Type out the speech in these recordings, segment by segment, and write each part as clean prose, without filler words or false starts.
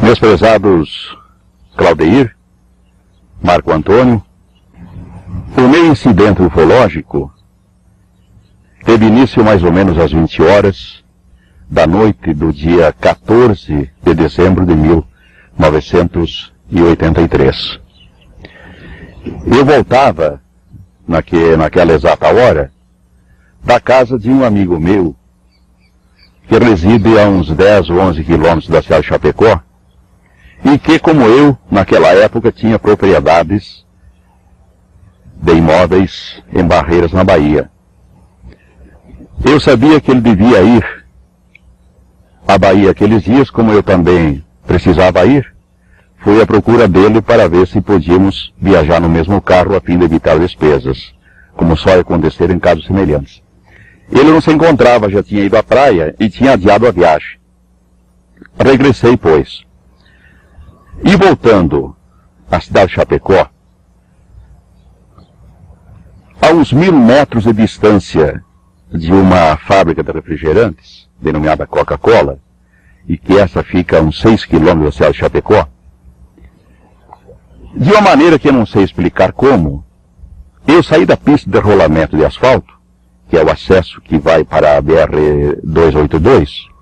Meus prezados Claudeir, Marco Antônio, o meu incidente ufológico teve início mais ou menos às 20 horas da noite do dia 14 de dezembro de 1983. Eu voltava, naquela exata hora, da casa de um amigo meu, que reside a uns 10 ou 11 quilômetros da cidade de Chapecó, e que, como eu, naquela época, tinha propriedades de imóveis em Barreiras, na Bahia. Eu sabia que ele devia ir à Bahia aqueles dias, como eu também precisava ir. Fui à procura dele para ver se podíamos viajar no mesmo carro a fim de evitar despesas, como só ia acontecer em casos semelhantes. Ele não se encontrava, já tinha ido à praia e tinha adiado a viagem. Regressei, pois. E voltando à cidade de Chapecó, a uns 1000 metros de distância de uma fábrica de refrigerantes, denominada Coca-Cola, e que essa fica a uns 6 quilômetros da cidade de Chapecó, de uma maneira que eu não sei explicar como, eu saí da pista de rolamento de asfalto, que é o acesso que vai para a BR-282,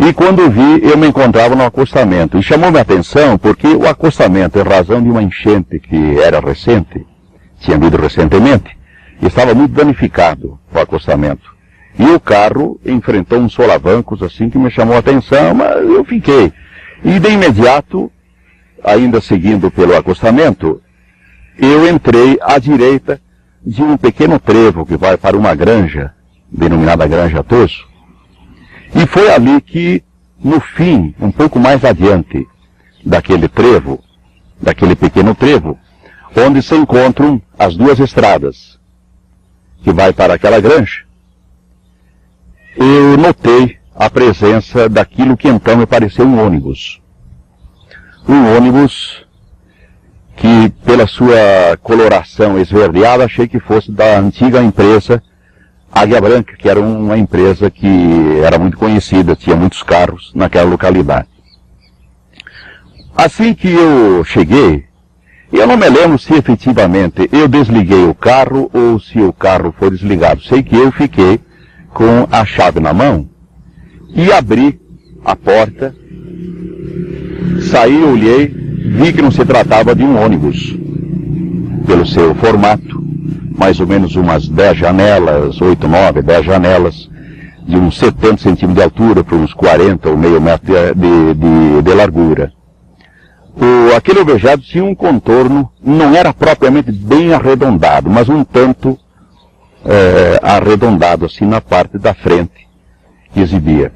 e quando vi, eu me encontrava no acostamento. E chamou minha atenção porque o acostamento, em razão de uma enchente que era recente, tinha havido recentemente, estava muito danificado o acostamento. E o carro enfrentou uns solavancos assim que me chamou a atenção, mas eu fiquei. E de imediato, ainda seguindo pelo acostamento, eu entrei à direita de um pequeno trevo que vai para uma granja, denominada Granja Tosso. E foi ali que, no fim, um pouco mais adiante daquele trevo, daquele pequeno trevo, onde se encontram as duas estradas, que vai para aquela granja, eu notei a presença daquilo que então me pareceu um ônibus. Um ônibus que, pela sua coloração esverdeada, achei que fosse da antiga empresa Águia Branca, que era uma empresa que era muito conhecida, tinha muitos carros naquela localidade. Assim que eu cheguei, eu não me lembro se efetivamente eu desliguei o carro ou se o carro foi desligado. Sei que eu fiquei com a chave na mão e abri a porta, saí, olhei, vi que não se tratava de um ônibus, pelo seu formato, mais ou menos umas 10 janelas, 8, 9, 10 janelas, de uns 70 centímetros de altura por uns 40 ou meio metro de largura. Aquele objeto tinha um contorno, não era propriamente bem arredondado, mas um tanto arredondado assim na parte da frente que exibia.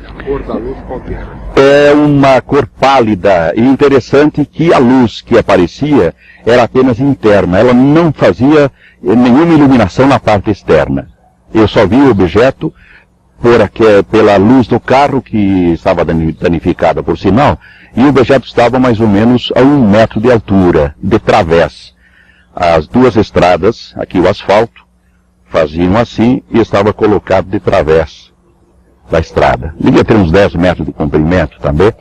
A cor da luz qual que era? É uma cor pálida e interessante que a luz que aparecia era apenas interna, ela não fazia nenhuma iluminação na parte externa. Eu só vi o objeto pela luz do carro que estava danificada por sinal, e o objeto estava mais ou menos a 1 metro de altura, de través. As duas estradas, aqui o asfalto, faziam assim e estava colocado de través da estrada. Devia ter uns 10 metros de comprimento também.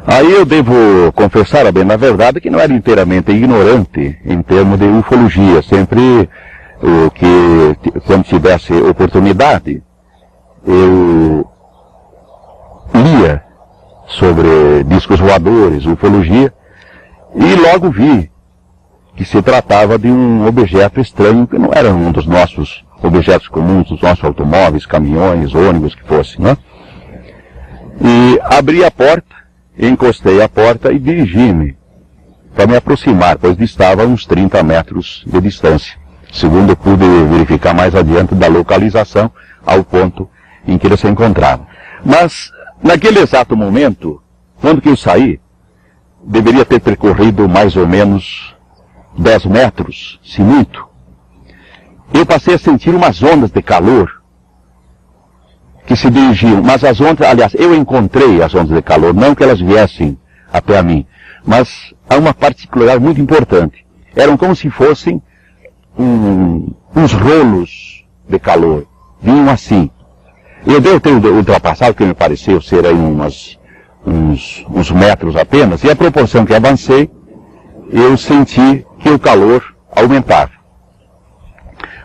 Aí eu devo confessar, bem, na verdade, que não era inteiramente ignorante em termos de ufologia. Sempre quando tivesse oportunidade, eu lia sobre discos voadores, ufologia, e logo vi que se tratava de um objeto estranho, que não era um dos nossos objetos comuns, dos nossos automóveis, caminhões, ônibus, que fosse, né? E abri a porta, encostei a porta e dirigi-me para me aproximar, pois distava a uns 30 metros de distância, segundo eu pude verificar mais adiante da localização ao ponto em que ele se encontrava. Mas, naquele exato momento, quando que eu saí, deveria ter percorrido mais ou menos 10 metros, se muito. Eu passei a sentir umas ondas de calor que se dirigiam, mas as ondas, aliás, eu encontrei as ondas de calor, não que elas viessem até a mim, mas há uma particularidade muito importante. Eram como se fossem uns rolos de calor, vinham assim. Eu devo ter ultrapassado, que me pareceu ser aí uns metros apenas, e à proporção que avancei, eu senti que o calor aumentava.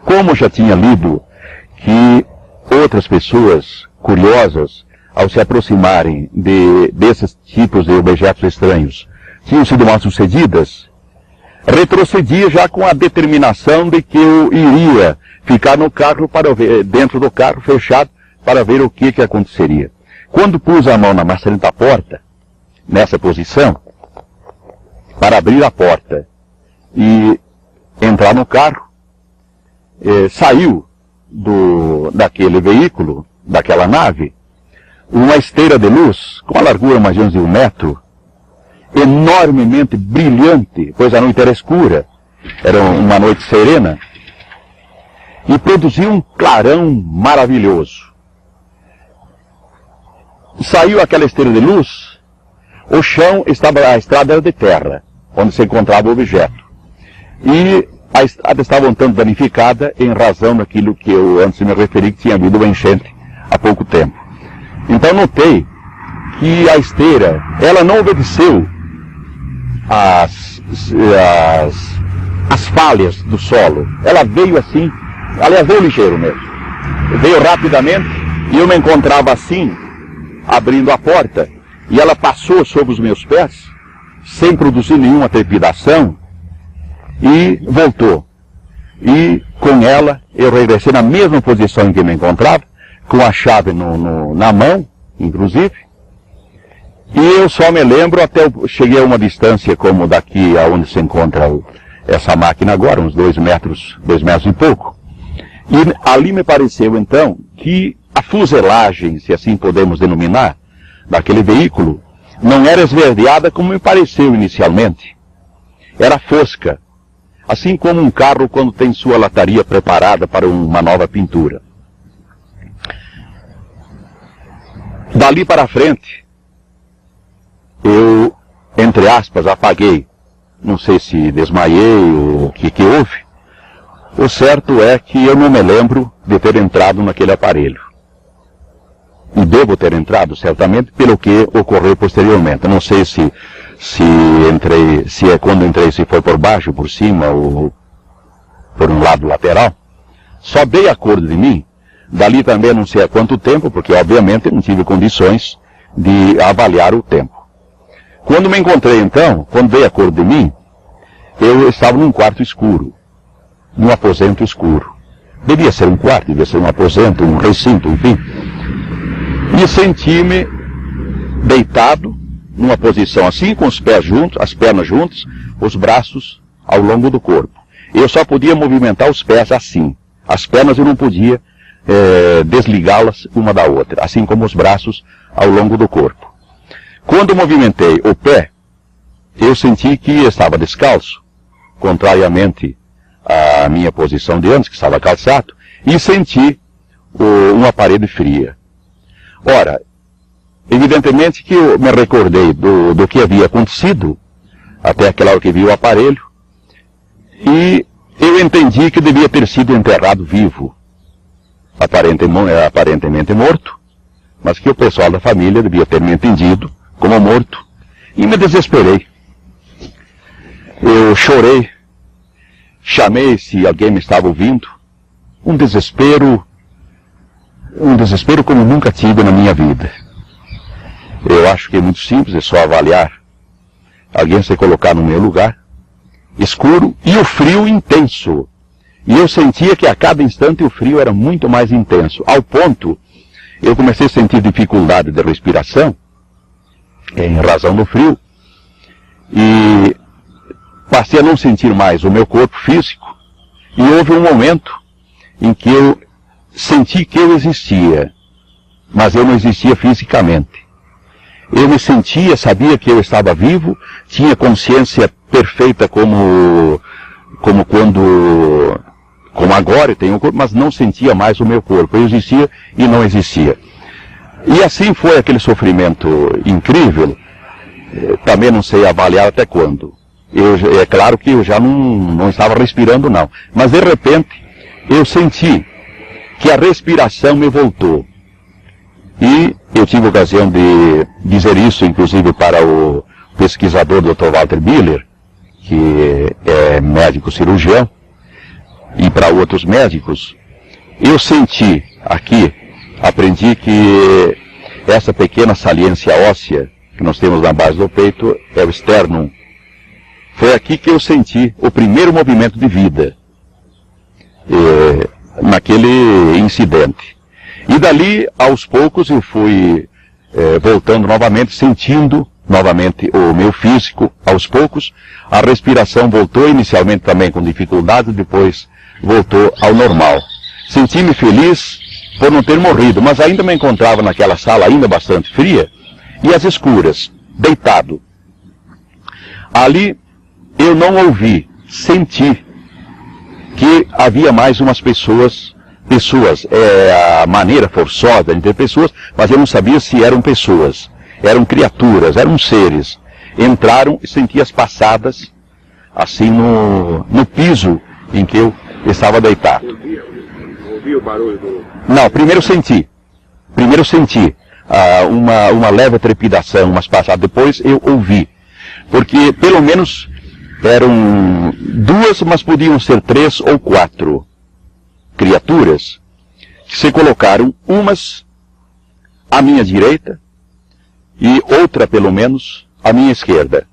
Como eu já tinha lido que outras pessoas curiosas, ao se aproximarem desses tipos de objetos estranhos, tinham sido mal sucedidas, retrocedia já com a determinação de que eu iria ficar no carro para ver, dentro do carro fechado, para ver o que aconteceria. Quando pus a mão na maçaneta da porta, nessa posição, para abrir a porta e entrar no carro, saiu daquele veículo, daquela nave, uma esteira de luz, com a largura mais ou menos de 1 metro, enormemente brilhante, pois a noite era escura, era uma noite serena, e produziu um clarão maravilhoso. Saiu aquela esteira de luz, o chão a estrada era de terra, onde se encontrava o objeto. E a estrada estava um tanto danificada em razão daquilo que eu antes me referi, que tinha havido uma enchente há pouco tempo. Então notei que a esteira, ela não obedeceu as falhas do solo. Ela veio assim, aliás, veio ligeiro mesmo. Veio rapidamente e eu me encontrava assim, abrindo a porta, e ela passou sobre os meus pés, sem produzir nenhuma trepidação, e voltou. E com ela eu regressei na mesma posição em que me encontrava, com a chave na mão, inclusive, e eu só me lembro até eu cheguei a uma distância como daqui aonde se encontra essa máquina agora, uns 2 metros e pouco. E ali me pareceu então que a fuselagem, se assim podemos denominar, daquele veículo, não era esverdeada como me pareceu inicialmente. Era fosca, assim como um carro quando tem sua lataria preparada para uma nova pintura. Dali para frente, eu, entre aspas, apaguei. Não sei se desmaiei ou o que houve. O certo é que eu não me lembro de ter entrado naquele aparelho. E devo ter entrado, certamente, pelo que ocorreu posteriormente. Não sei se quando entrei, se foi por baixo, por cima ou por um lado lateral. Só dei acordo de mim. Dali também não sei há quanto tempo, porque obviamente não tive condições de avaliar o tempo. Quando me encontrei então, quando dei acordo de mim, eu estava num quarto escuro, num aposento escuro. Devia ser um quarto, devia ser um aposento, um recinto, enfim. E senti-me deitado, numa posição assim, com os pés juntos, as pernas juntas, os braços ao longo do corpo. Eu só podia movimentar os pés assim. As pernas eu não podia desligá-las uma da outra, assim como os braços ao longo do corpo. Quando movimentei o pé, eu senti que estava descalço, contrariamente à minha posição de antes, que estava calçado, e senti uma parede fria. Ora, evidentemente que eu me recordei do que havia acontecido, até aquela hora que vi o aparelho, e eu entendi que devia ter sido enterrado vivo, aparentemente morto, mas que o pessoal da família devia ter me entendido como morto, e me desesperei. Eu chorei, chamei se alguém me estava ouvindo, um desespero como nunca tive na minha vida. Eu acho que é muito simples, é só avaliar. Alguém se colocar no meu lugar, escuro, e o frio intenso. E eu sentia que a cada instante o frio era muito mais intenso, ao ponto, eu comecei a sentir dificuldade de respiração, em razão do frio, e passei a não sentir mais o meu corpo físico, e houve um momento em que eu senti que eu existia, mas eu não existia fisicamente. Eu me sentia, sabia que eu estava vivo, tinha consciência perfeita como agora eu tenho o corpo, mas não sentia mais o meu corpo. Eu existia e não existia. E assim foi aquele sofrimento incrível. Também não sei avaliar até quando. É claro que eu já não estava respirando não. Mas de repente eu senti que a respiração me voltou. E eu tive a ocasião de dizer isso, inclusive, para o pesquisador Dr. Walter Biller, que é médico cirurgião, e para outros médicos. Eu senti aqui, aprendi que essa pequena saliência óssea que nós temos na base do peito é o sternum. Foi aqui que eu senti o primeiro movimento de vida, naquele incidente. E dali, aos poucos, eu fui voltando novamente, sentindo novamente o meu físico, aos poucos. A respiração voltou, inicialmente também com dificuldade, depois voltou ao normal. Senti-me feliz por não ter morrido, mas ainda me encontrava naquela sala ainda bastante fria e às escuras, deitado. Ali eu não ouvi, senti que havia mais umas pessoas, a maneira forçosa de ter pessoas, mas eu não sabia se eram pessoas, eram criaturas, eram seres. Entraram e senti as passadas, assim no piso em que eu estava deitado. Ouvi o barulho do... Não, primeiro senti uma leve trepidação, umas passadas, depois eu ouvi, porque pelo menos eram duas, mas podiam ser 3 ou 4 criaturas que se colocaram, umas à minha direita e outra pelo menos à minha esquerda.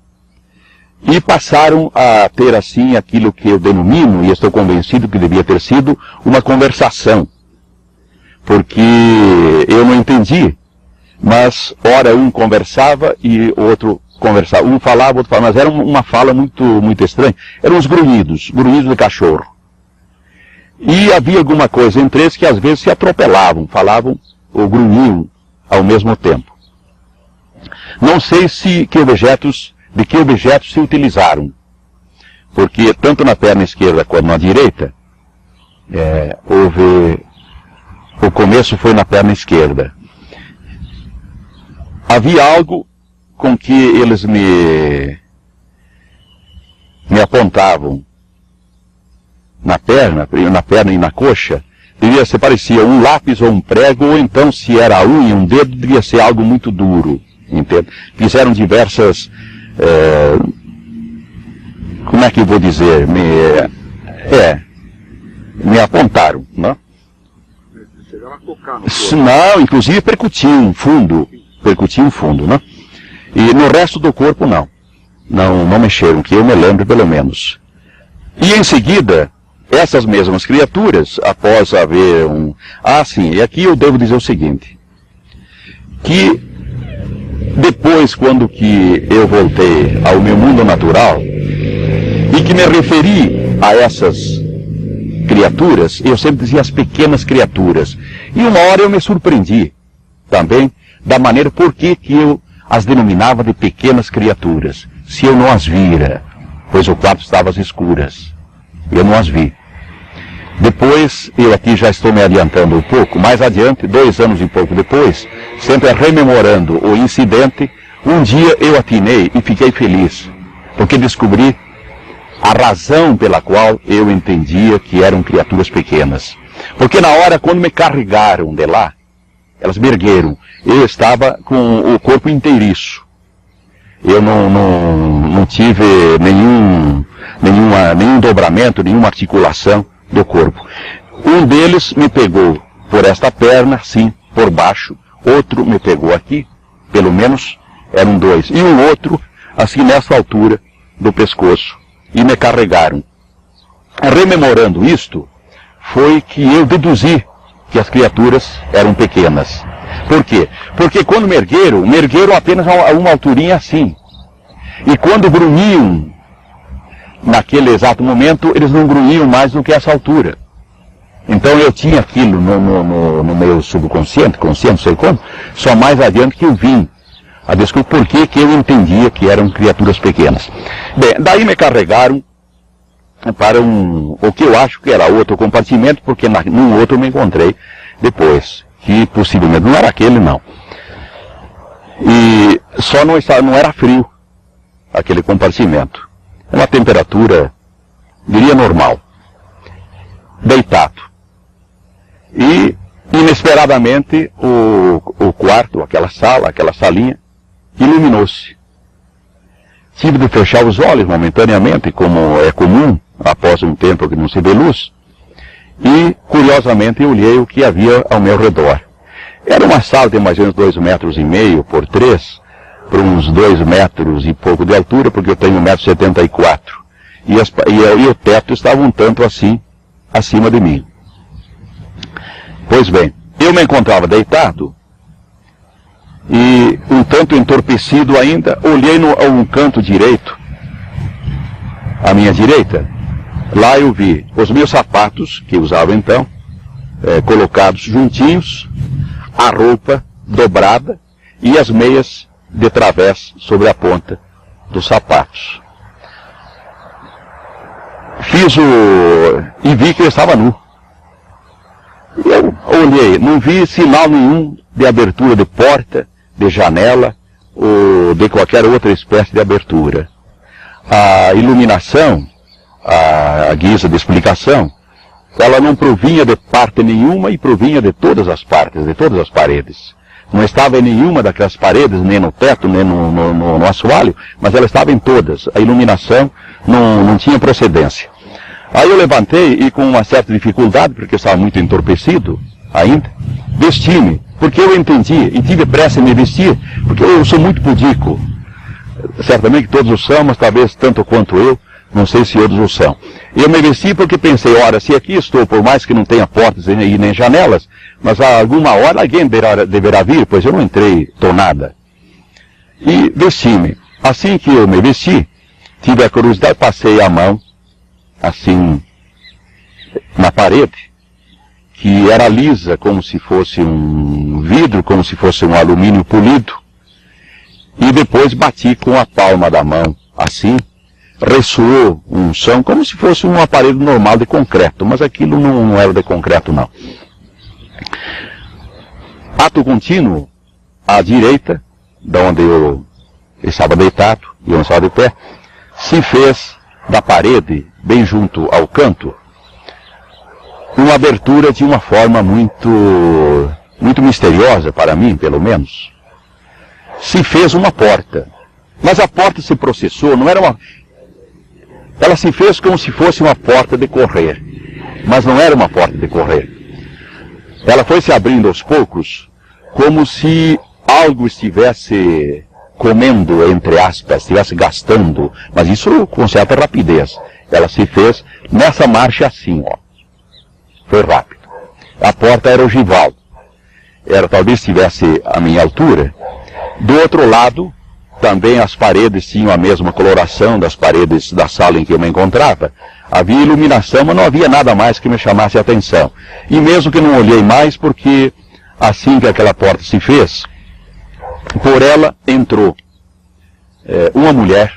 E passaram a ter assim aquilo que eu denomino, e estou convencido que devia ter sido, uma conversação. Porque eu não entendi, mas ora um conversava e o outro conversava. Um falava, outro falava, mas era uma fala muito estranha. Eram uns grunhidos de cachorro. E havia alguma coisa entre eles que às vezes se atropelavam, falavam ou grunhiam ao mesmo tempo. Não sei de que objetos se utilizaram, porque tanto na perna esquerda quanto na direita, o começo foi na perna esquerda. Havia algo com que eles me apontavam na perna e na coxa. Devia ser, parecia um lápis ou um prego, ou então, se era a unha, um dedo, devia ser algo muito duro, entende? Fizeram diversas, como é que eu vou dizer, me apontaram, não? Chegaram a tocar no corpo. Não, inclusive percutiam fundo, não? E no resto do corpo não mexeram, que eu me lembro pelo menos. E em seguida, essas mesmas criaturas, após haver sim, e aqui eu devo dizer o seguinte, que depois, quando que eu voltei ao meu mundo natural, e que me referi a essas criaturas, eu sempre dizia as pequenas criaturas, e uma hora eu me surpreendi também da maneira por que eu as denominava de pequenas criaturas, se eu não as vira, pois o quarto estava às escuras, eu não as vi. Depois, eu aqui já estou me adiantando um pouco, mais adiante, 2 anos e pouco depois, sempre rememorando o incidente, um dia eu atinei e fiquei feliz, porque descobri a razão pela qual eu entendia que eram criaturas pequenas. Porque na hora, quando me carregaram de lá, elas me ergueram, eu estava com o corpo inteiriço. Eu não tive nenhum dobramento, nenhuma articulação do corpo. Um deles me pegou por esta perna, assim, por baixo. Outro me pegou aqui, pelo menos eram 2. E um outro, assim, nessa altura do pescoço. E me carregaram. Rememorando isto, foi que eu deduzi que as criaturas eram pequenas. Por quê? Porque quando me ergueram apenas a uma alturinha assim. E quando grunhiam, naquele exato momento, eles não grunhiam mais do que essa altura. Então eu tinha aquilo no meu subconsciente, consciente, não sei como, só mais adiante que eu vim a descobrir por que eu entendia que eram criaturas pequenas. Bem, daí me carregaram para o que eu acho que era outro compartimento, porque num outro eu me encontrei depois, que possivelmente não era aquele, não. E só não era frio aquele compartimento. Uma temperatura, diria, normal. Deitado. E Inesperadamente, o quarto, aquela sala, aquela salinha, iluminou-se. Tive de fechar os olhos momentaneamente, como é comum, após um tempo que não se vê luz, e, curiosamente, eu olhei o que havia ao meu redor. Era uma sala de mais ou menos 2,5 metros por 3, por uns 2 metros e pouco de altura, porque eu tenho 1,74 m. E o teto estava um tanto assim, acima de mim. Pois bem, eu me encontrava deitado, e um tanto entorpecido ainda, olhei a um canto direito, à minha direita. Lá eu vi os meus sapatos, que usava então, colocados juntinhos, a roupa dobrada e as meias de través sobre a ponta dos sapatos. E vi que eu estava nu. Eu olhei, não vi sinal nenhum de abertura de porta, de janela, ou de qualquer outra espécie de abertura. A iluminação, a guisa de explicação, ela não provinha de parte nenhuma e provinha de todas as partes, de todas as paredes. Não estava em nenhuma daquelas paredes, nem no teto, nem no assoalho, mas ela estava em todas. A iluminação não tinha procedência. Aí eu levantei e, com uma certa dificuldade, porque eu estava muito entorpecido ainda, vesti-me, porque eu entendi e tive pressa em me vestir, porque eu sou muito pudico. Certamente todos o são, mas talvez tanto quanto eu, não sei se todos o são. Eu me vesti porque pensei, ora, se aqui estou, por mais que não tenha portas e nem janelas, mas a alguma hora alguém deverá vir, pois eu não entrei tonada. E vesti-me. Assim que eu me vesti, tive a curiosidade, passei a mão, assim, na parede, que era lisa, como se fosse um vidro, como se fosse um alumínio polido, e depois bati com a palma da mão, assim, ressoou um som, como se fosse um aparelho normal de concreto, mas aquilo não era de concreto, não. Ato contínuo, à direita, de onde eu estava deitado, e eu estava de pé, se fez da parede, bem junto ao canto, uma abertura de uma forma muito misteriosa, para mim, pelo menos. Se fez uma porta, mas a porta se processou, não era uma... Ela se fez como se fosse uma porta de correr, mas não era uma porta de correr. Ela foi se abrindo aos poucos, como se algo estivesse comendo, entre aspas, estivesse gastando, mas isso com certa rapidez. Ela se fez nessa marcha assim, ó. Foi rápido. A porta era ogival. Talvez estivesse à minha altura. Do outro lado, também as paredes tinham a mesma coloração das paredes da sala em que eu me encontrava. Havia iluminação, mas não havia nada mais que me chamasse a atenção. E mesmo que não olhei mais, porque assim que aquela porta se fez, por ela entrou uma mulher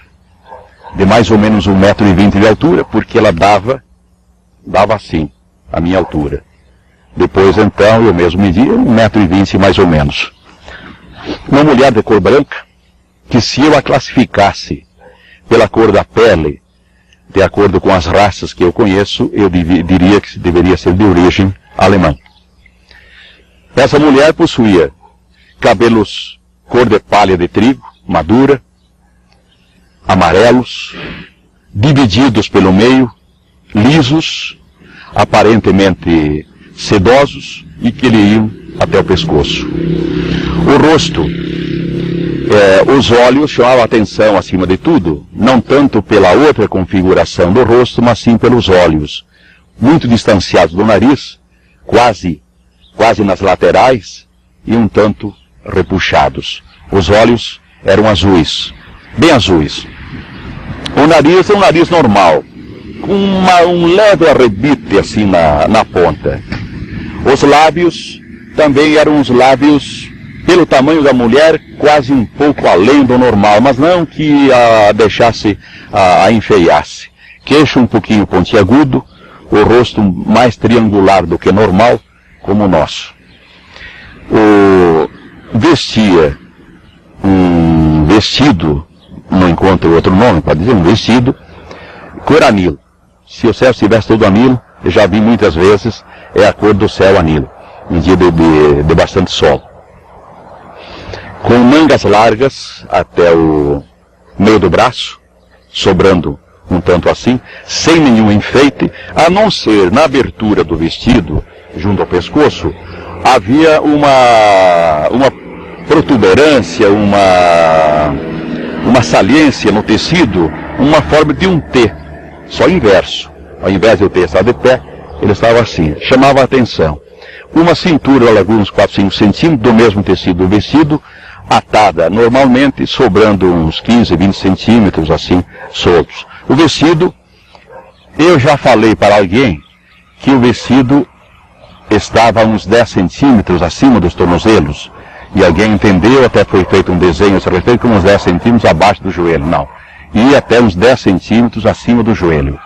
de mais ou menos 1,20 m de altura, porque ela dava assim, a minha altura. Depois então eu mesmo medi 1,20 m mais ou menos. Uma mulher de cor branca, que se eu a classificasse pela cor da pele, de acordo com as raças que eu conheço, eu diria que deveria ser de origem alemã. Essa mulher possuía cabelos cor de palha de trigo, madura, amarelos, divididos pelo meio, lisos, aparentemente sedosos e que lhe iam até o pescoço. O rosto, os olhos chamavam a atenção acima de tudo, não tanto pela outra configuração do rosto, mas sim pelos olhos, muito distanciados do nariz, quase nas laterais e um tanto repuxados. Os olhos eram azuis, bem azuis. O nariz é um nariz normal, com um leve arrebite assim na ponta. Os lábios também eram uns lábios, pelo tamanho da mulher, quase um pouco além do normal, mas não que a deixasse, a enfeiasse. Queixo um pouquinho pontiagudo, o rosto mais triangular do que normal, como o nosso. Vestia um vestido, não encontro outro nome para dizer, um vestido, cor anil. Se o céu estivesse todo anil, eu já vi muitas vezes, é a cor do céu anil. um dia de bastante sol, com mangas largas até o meio do braço, sobrando um tanto assim, sem nenhum enfeite, a não ser na abertura do vestido, junto ao pescoço, havia uma protuberância, uma saliência no tecido, uma forma de um T, só inverso. Ao invés de eu ter estado de pé, ele estava assim, chamava a atenção. Uma cintura, alguns 4, 5 centímetros do mesmo tecido do vestido, atada normalmente, sobrando uns 15, 20 centímetros assim, soltos. O vestido, eu já falei para alguém que o vestido estava a uns 10 centímetros acima dos tornozelos, e alguém entendeu, até foi feito um desenho a esse respeito, com uns 10 centímetros abaixo do joelho. Não, ia até uns 10 centímetros acima do joelho.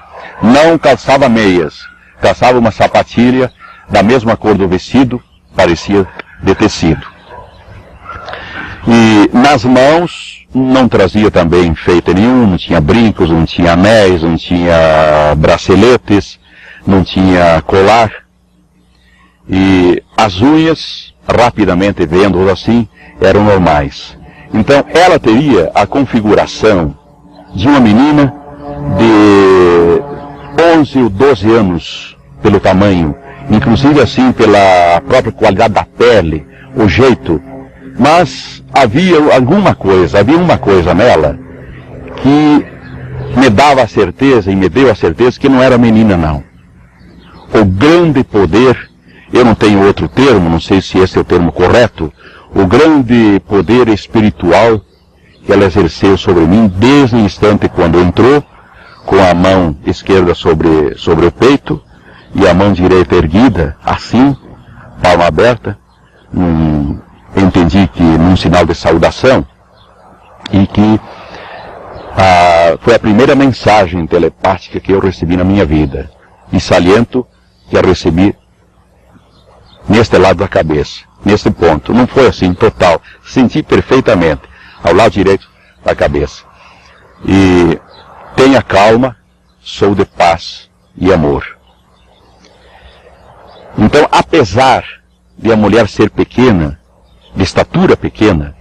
Não calçava meias, calçava uma sapatilha da mesma cor do vestido, parecia de tecido. E nas mãos não trazia também enfeite nenhum, não tinha brincos, não tinha anéis, não tinha braceletes, não tinha colar. E as unhas, rapidamente vendo assim, eram normais. Então ela teria a configuração de uma menina de 11 ou 12 anos, pelo tamanho, inclusive assim pela própria qualidade da pele, o jeito. Mas havia uma coisa nela que me dava a certeza e me deu a certeza que não era menina, não. O grande poder, eu não tenho outro termo, não sei se esse é o termo correto, o grande poder espiritual que ela exerceu sobre mim desde o instante quando entrou, com a mão esquerda sobre o peito e a mão direita erguida, assim, palma aberta, entendi que num sinal de saudação, e que foi a primeira mensagem telepática que eu recebi na minha vida, e saliento que a recebi neste lado da cabeça, neste ponto. Não foi assim, total, senti perfeitamente, ao lado direito da cabeça. E tenha calma, sou de paz e amor. Então, apesar de a mulher ser pequena, de estatura pequena,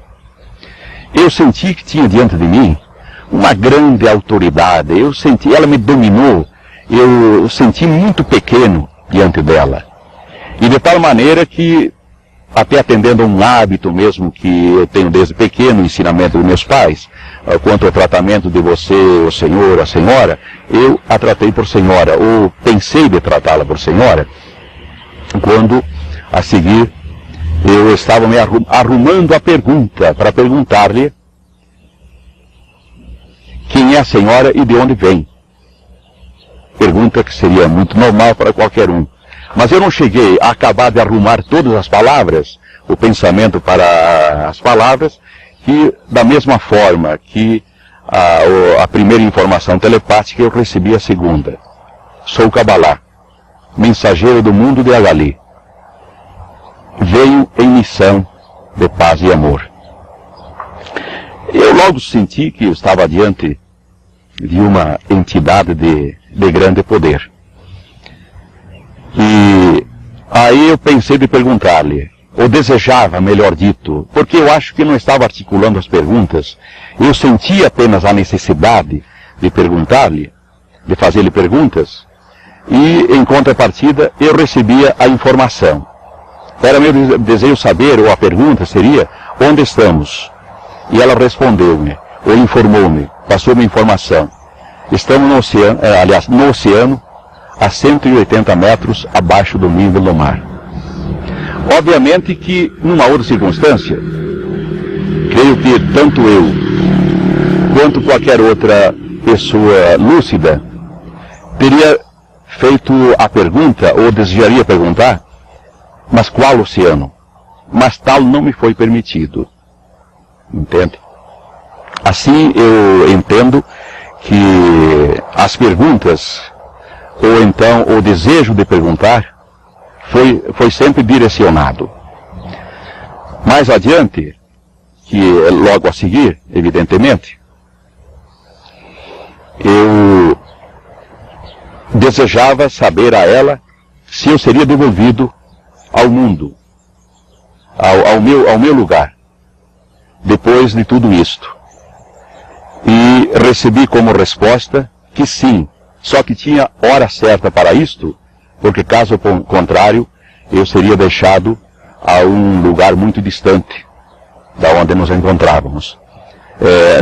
eu senti que tinha diante de mim uma grande autoridade. Eu senti, ela me dominou, eu senti muito pequeno diante dela. E de tal maneira que, até atendendo a um hábito mesmo que eu tenho desde pequeno, o ensinamento dos meus pais, quanto ao tratamento de você, o senhor, a senhora, eu a tratei por senhora, ou pensei de tratá-la por senhora, quando, a seguir, eu estava me arrumando a pergunta, para perguntar-lhe quem é a senhora e de onde vem. Pergunta que seria muito normal para qualquer um. Mas eu não cheguei a acabar de arrumar todas as palavras, o pensamento para as palavras, que da mesma forma que a primeira informação telepática eu recebi a segunda. Sou Kabbalah, mensageiro do mundo de Agali. Veio em missão de paz e amor. Eu logo senti que eu estava diante de uma entidade de grande poder. E aí eu pensei de perguntar-lhe, ou desejava, melhor dito, porque eu acho que não estava articulando as perguntas, eu sentia apenas a necessidade de perguntar-lhe, de fazer-lhe perguntas, e em contrapartida eu recebia a informação. Era meu desejo saber, ou a pergunta seria, onde estamos? E ela respondeu-me, ou informou-me, passou-me informação. Estamos no oceano, no oceano, a 180 metros abaixo do nível do mar. Obviamente que, numa outra circunstância, creio que tanto eu, quanto qualquer outra pessoa lúcida, teria feito a pergunta, ou desejaria perguntar, mas qual oceano? Mas tal não me foi permitido. Entende? Assim eu entendo que as perguntas, ou então o desejo de perguntar, foi sempre direcionado. Mais adiante, que logo a seguir, evidentemente, eu desejava saber a ela se eu seria devolvido ao mundo, ao meu lugar, depois de tudo isto. E recebi como resposta que sim, só que tinha hora certa para isto, porque caso contrário, eu seria deixado a um lugar muito distante da onde nos encontrávamos.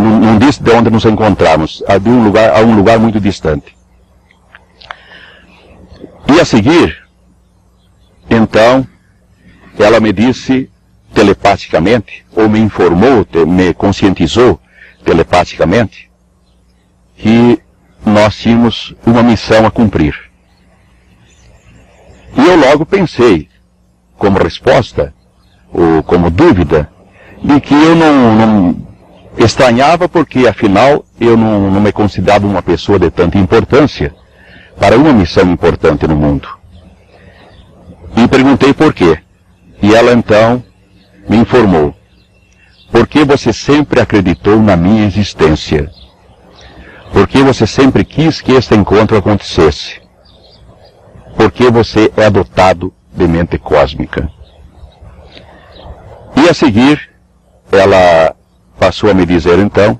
Não disse de onde nos encontrávamos, a um lugar muito distante. E a seguir, então, ela me disse telepaticamente, ou me informou, me conscientizou telepaticamente, que nós tínhamos uma missão a cumprir. E eu logo pensei, como resposta, ou como dúvida, de que eu não estranhava, porque afinal eu não me considerava uma pessoa de tanta importância para uma missão importante no mundo. E perguntei por quê. E ela então me informou: porque você sempre acreditou na minha existência, porque você sempre quis que este encontro acontecesse, porque você é dotado de mente cósmica. E a seguir, ela passou a me dizer então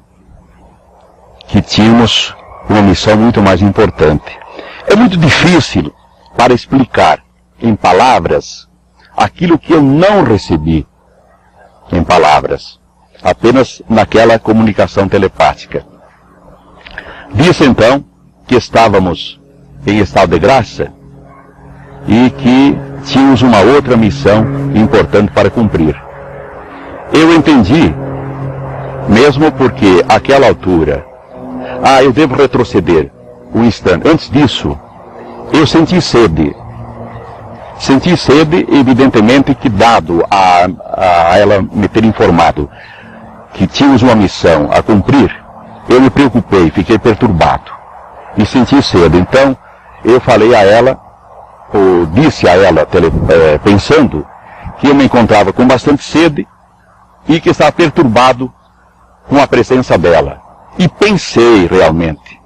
que tínhamos uma missão muito mais importante. É muito difícil para explicar em palavras aquilo que eu não recebi em palavras, apenas naquela comunicação telepática. Disse então que estávamos em estado de graça e que tínhamos uma outra missão importante para cumprir. Eu entendi, mesmo porque àquela altura, eu devo retroceder um instante. Antes disso, eu senti sede. Senti sede, evidentemente, que dado a ela me ter informado que tínhamos uma missão a cumprir, eu me preocupei, fiquei perturbado e senti sede. Então, eu falei a ela, ou disse a ela, pensando que eu me encontrava com bastante sede e que estava perturbado com a presença dela. E pensei realmente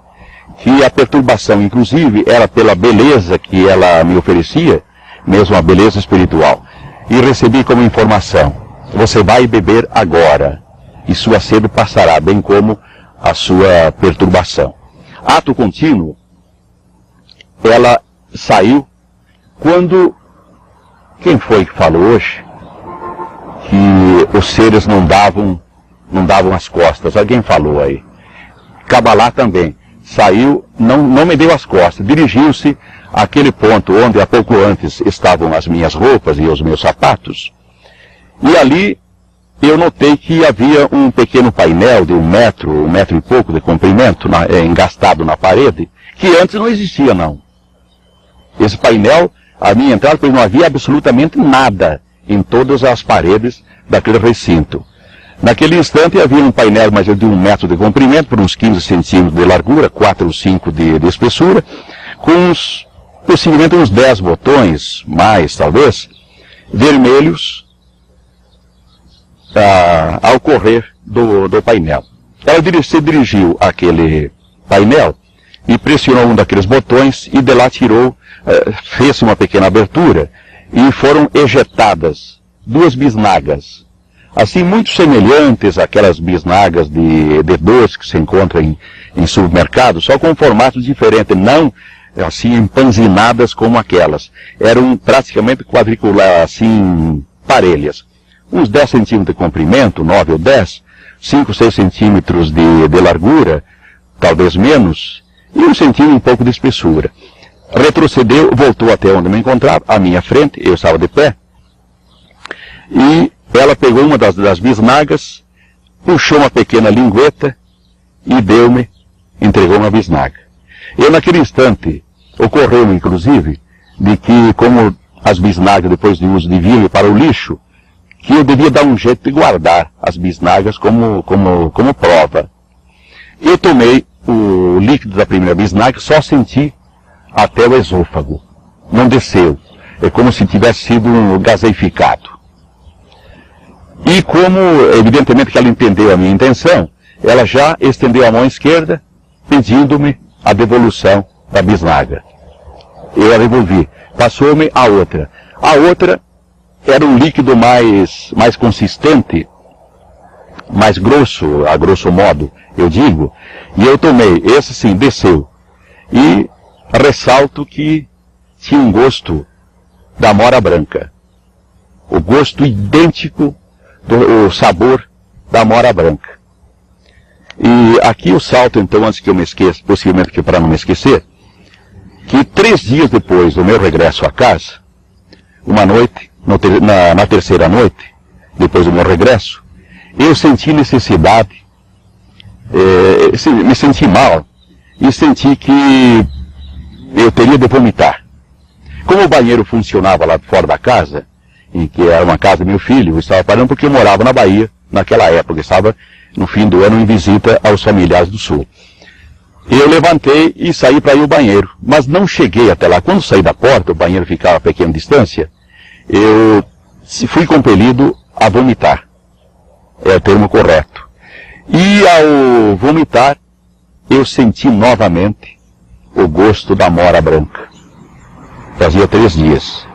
que a perturbação, inclusive, era pela beleza que ela me oferecia, mesmo a beleza espiritual. E recebi como informação: você vai beber agora, e sua sede passará, bem como a sua perturbação. Ato contínuo, ela saiu quando... Quem foi que falou hoje que os seres não davam as costas? Alguém falou aí. Cabalá também. Saiu, não me deu as costas, dirigiu-se àquele ponto onde há pouco antes estavam as minhas roupas e os meus sapatos. E ali eu notei que havia um pequeno painel de um metro e pouco de comprimento, engastado na parede, que antes não existia, não. Esse painel, a minha entrada, pois não havia absolutamente nada em todas as paredes daquele recinto. Naquele instante havia um painel mais de 1 metro de comprimento, por uns 15 centímetros de largura, 4 ou 5 de espessura, com possivelmente uns 10 botões, mais talvez, vermelhos, ao correr do painel. Ela se dirigiu àquele painel e pressionou um daqueles botões e de lá tirou, fez uma pequena abertura e foram ejetadas 2 bisnagas, assim muito semelhantes àquelas bisnagas de doce que se encontram em supermercados, só com formatos diferentes, não assim empanzinadas como aquelas. Eram praticamente quadriculares, assim, parelhas. Uns 10 centímetros de comprimento, 9 ou 10, 5, 6 centímetros de largura, talvez menos, e 1 centímetro e pouco de espessura. Retrocedeu, voltou até onde me encontrava, à minha frente, eu estava de pé, e ela pegou uma das bisnagas, puxou uma pequena lingueta e entregou uma bisnaga. Eu naquele instante, ocorreu inclusive, de que como as bisnagas depois de uso deviam ir para o lixo, que eu devia dar um jeito de guardar as bisnagas como prova. Eu tomei o líquido da primeira bisnaga, só senti até o esôfago. Não desceu. É como se tivesse sido gaseificado. E como, evidentemente, que ela entendeu a minha intenção, ela já estendeu a mão esquerda, pedindo-me a devolução da bisnaga. Eu a devolvi. Passou-me a outra. A outra era um líquido mais consistente, mais grosso, a grosso modo, eu digo, e eu tomei, esse sim, desceu. E ressalto que tinha um gosto da amora branca. O gosto idêntico do sabor da amora branca. E aqui eu salto, então, antes que eu me esqueça, possivelmente que para não me esquecer, que 3 dias depois do meu regresso à casa, uma noite, na terceira noite, depois do meu regresso, eu senti necessidade, me senti mal, e senti que eu teria de vomitar. Como o banheiro funcionava lá fora da casa, em que era uma casa do meu filho, eu estava parando porque eu morava na Bahia, naquela época, estava no fim do ano em visita aos familiares do Sul. Eu levantei e saí para ir ao banheiro, mas não cheguei até lá. Quando saí da porta, o banheiro ficava a pequena distância, eu fui compelido a vomitar. É o termo correto. E ao vomitar, eu senti novamente o gosto da amora branca. Fazia 3 dias.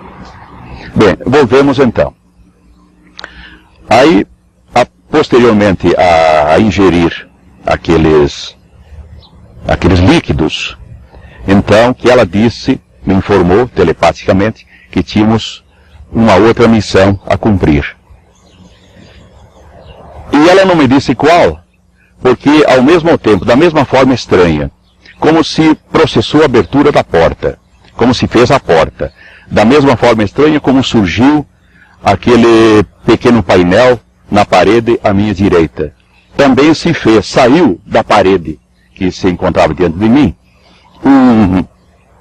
Bem, volvemos então. Aí, posteriormente a ingerir aqueles líquidos, então que ela disse, me informou telepaticamente, que tínhamos uma outra missão a cumprir. E ela não me disse qual, porque ao mesmo tempo, da mesma forma estranha, como se processou a abertura da porta, como se fez a porta, da mesma forma estranha como surgiu aquele pequeno painel na parede à minha direita. Também se fez, saiu da parede que se encontrava diante de mim.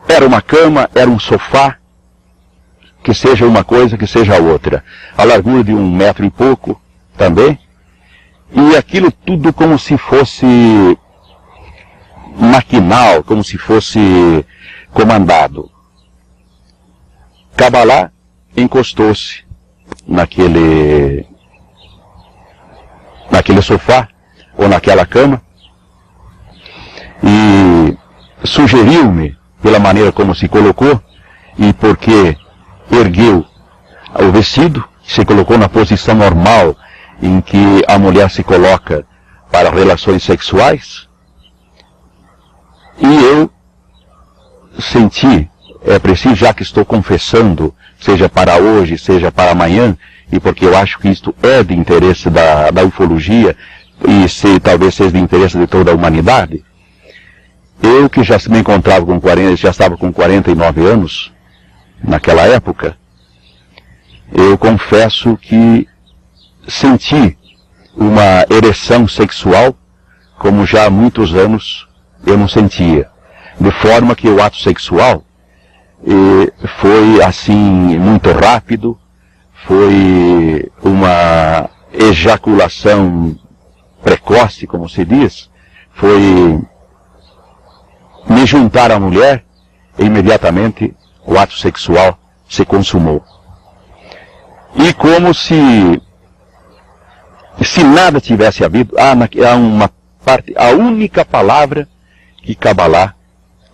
Era uma cama, era um sofá, que seja uma coisa, que seja outra. A largura de 1 metro e pouco também. E aquilo tudo como se fosse maquinal, como se fosse comandado. Kabbalah encostou-se naquele sofá, ou naquela cama, e sugeriu-me, pela maneira como se colocou, e porque ergueu o vestido, se colocou na posição normal em que a mulher se coloca para relações sexuais, e eu senti, é preciso, já que estou confessando, seja para hoje, seja para amanhã, e porque eu acho que isto é de interesse da ufologia, e talvez seja de interesse de toda a humanidade, eu que já me encontrava já estava com 49 anos, naquela época, eu confesso que senti uma ereção sexual, como já há muitos anos eu não sentia. De forma que o ato sexual foi assim muito rápido, foi uma ejaculação precoce, como se diz, foi me juntar à mulher e imediatamente o ato sexual se consumou. E como se nada tivesse havido, há uma parte, a única palavra que Kabbalah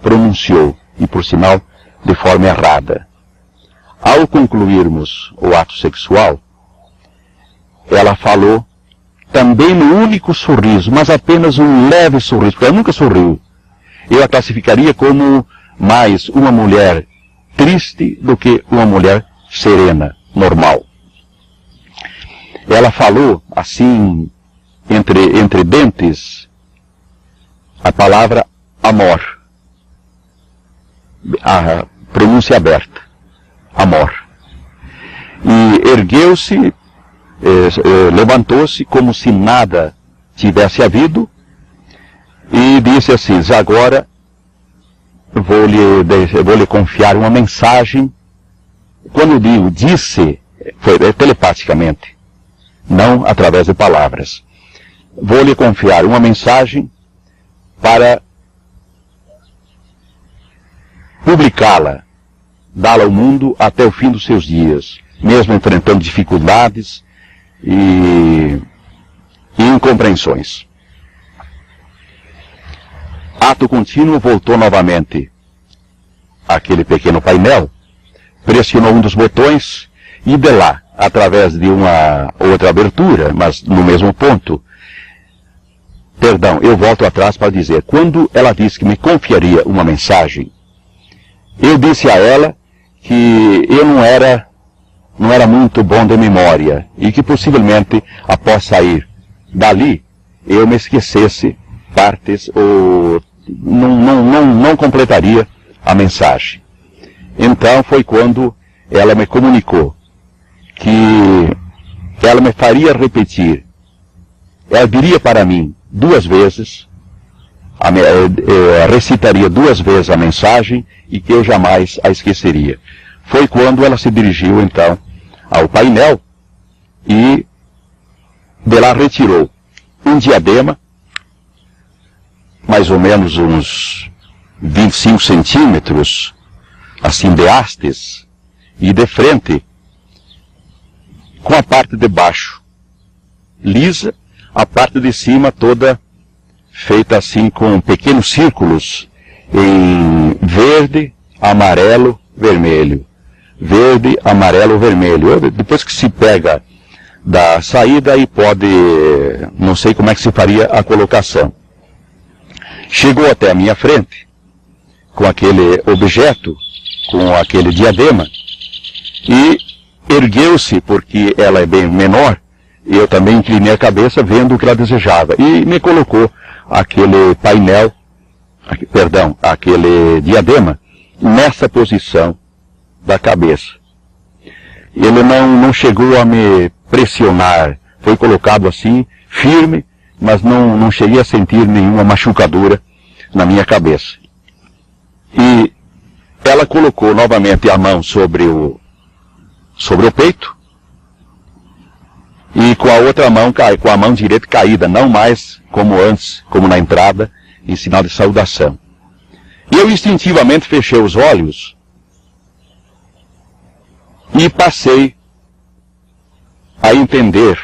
pronunciou, e por sinal de forma errada. Ao concluirmos o ato sexual, ela falou também no único sorriso, mas apenas um leve sorriso, porque ela nunca sorriu. Eu a classificaria como mais uma mulher triste do que uma mulher serena, normal. Ela falou assim, entre dentes, a palavra amor. A pronúncia aberta. Amor. E ergueu-se, levantou-se como se nada tivesse havido e disse assim: agora vou lhe confiar uma mensagem. Quando eu digo disse, foi telepaticamente, não através de palavras. Vou lhe confiar uma mensagem para publicá-la, dá-la ao mundo até o fim dos seus dias, mesmo enfrentando dificuldades e incompreensões. Ato contínuo, voltou novamente àquele pequeno painel, pressionou um dos botões e de lá, através de uma outra abertura, mas no mesmo ponto. Perdão, eu volto atrás para dizer, quando ela disse que me confiaria uma mensagem, eu disse a ela que eu não era muito bom de memória e que possivelmente, após sair dali, eu me esquecesse partes ou não completaria a mensagem. Então foi quando ela me comunicou que ela me faria repetir, ela diria para mim 2 vezes, recitaria 2 vezes a mensagem e que eu jamais a esqueceria. Foi quando ela se dirigiu então ao painel e de lá retirou um diadema, mais ou menos uns 25 centímetros, assim de hastes, e de frente, com a parte de baixo lisa, a parte de cima toda feita assim com pequenos círculos em verde, amarelo, vermelho. Verde, amarelo, vermelho. Depois que se pega da saída, aí pode, não sei como é que se faria a colocação. Chegou até a minha frente, com aquele objeto, com aquele diadema, e ergueu-se, porque ela é bem menor, e eu também inclinei a cabeça vendo o que ela desejava, e me colocou aquele painel, aquele diadema, nessa posição da cabeça. Ele não chegou a me pressionar, foi colocado assim, firme, mas não cheguei a sentir nenhuma machucadura na minha cabeça. E ela colocou novamente a mão sobre o peito, e com a outra mão, com a mão direita caída, não mais como antes, como na entrada, em sinal de saudação. E eu instintivamente fechei os olhos e passei a entender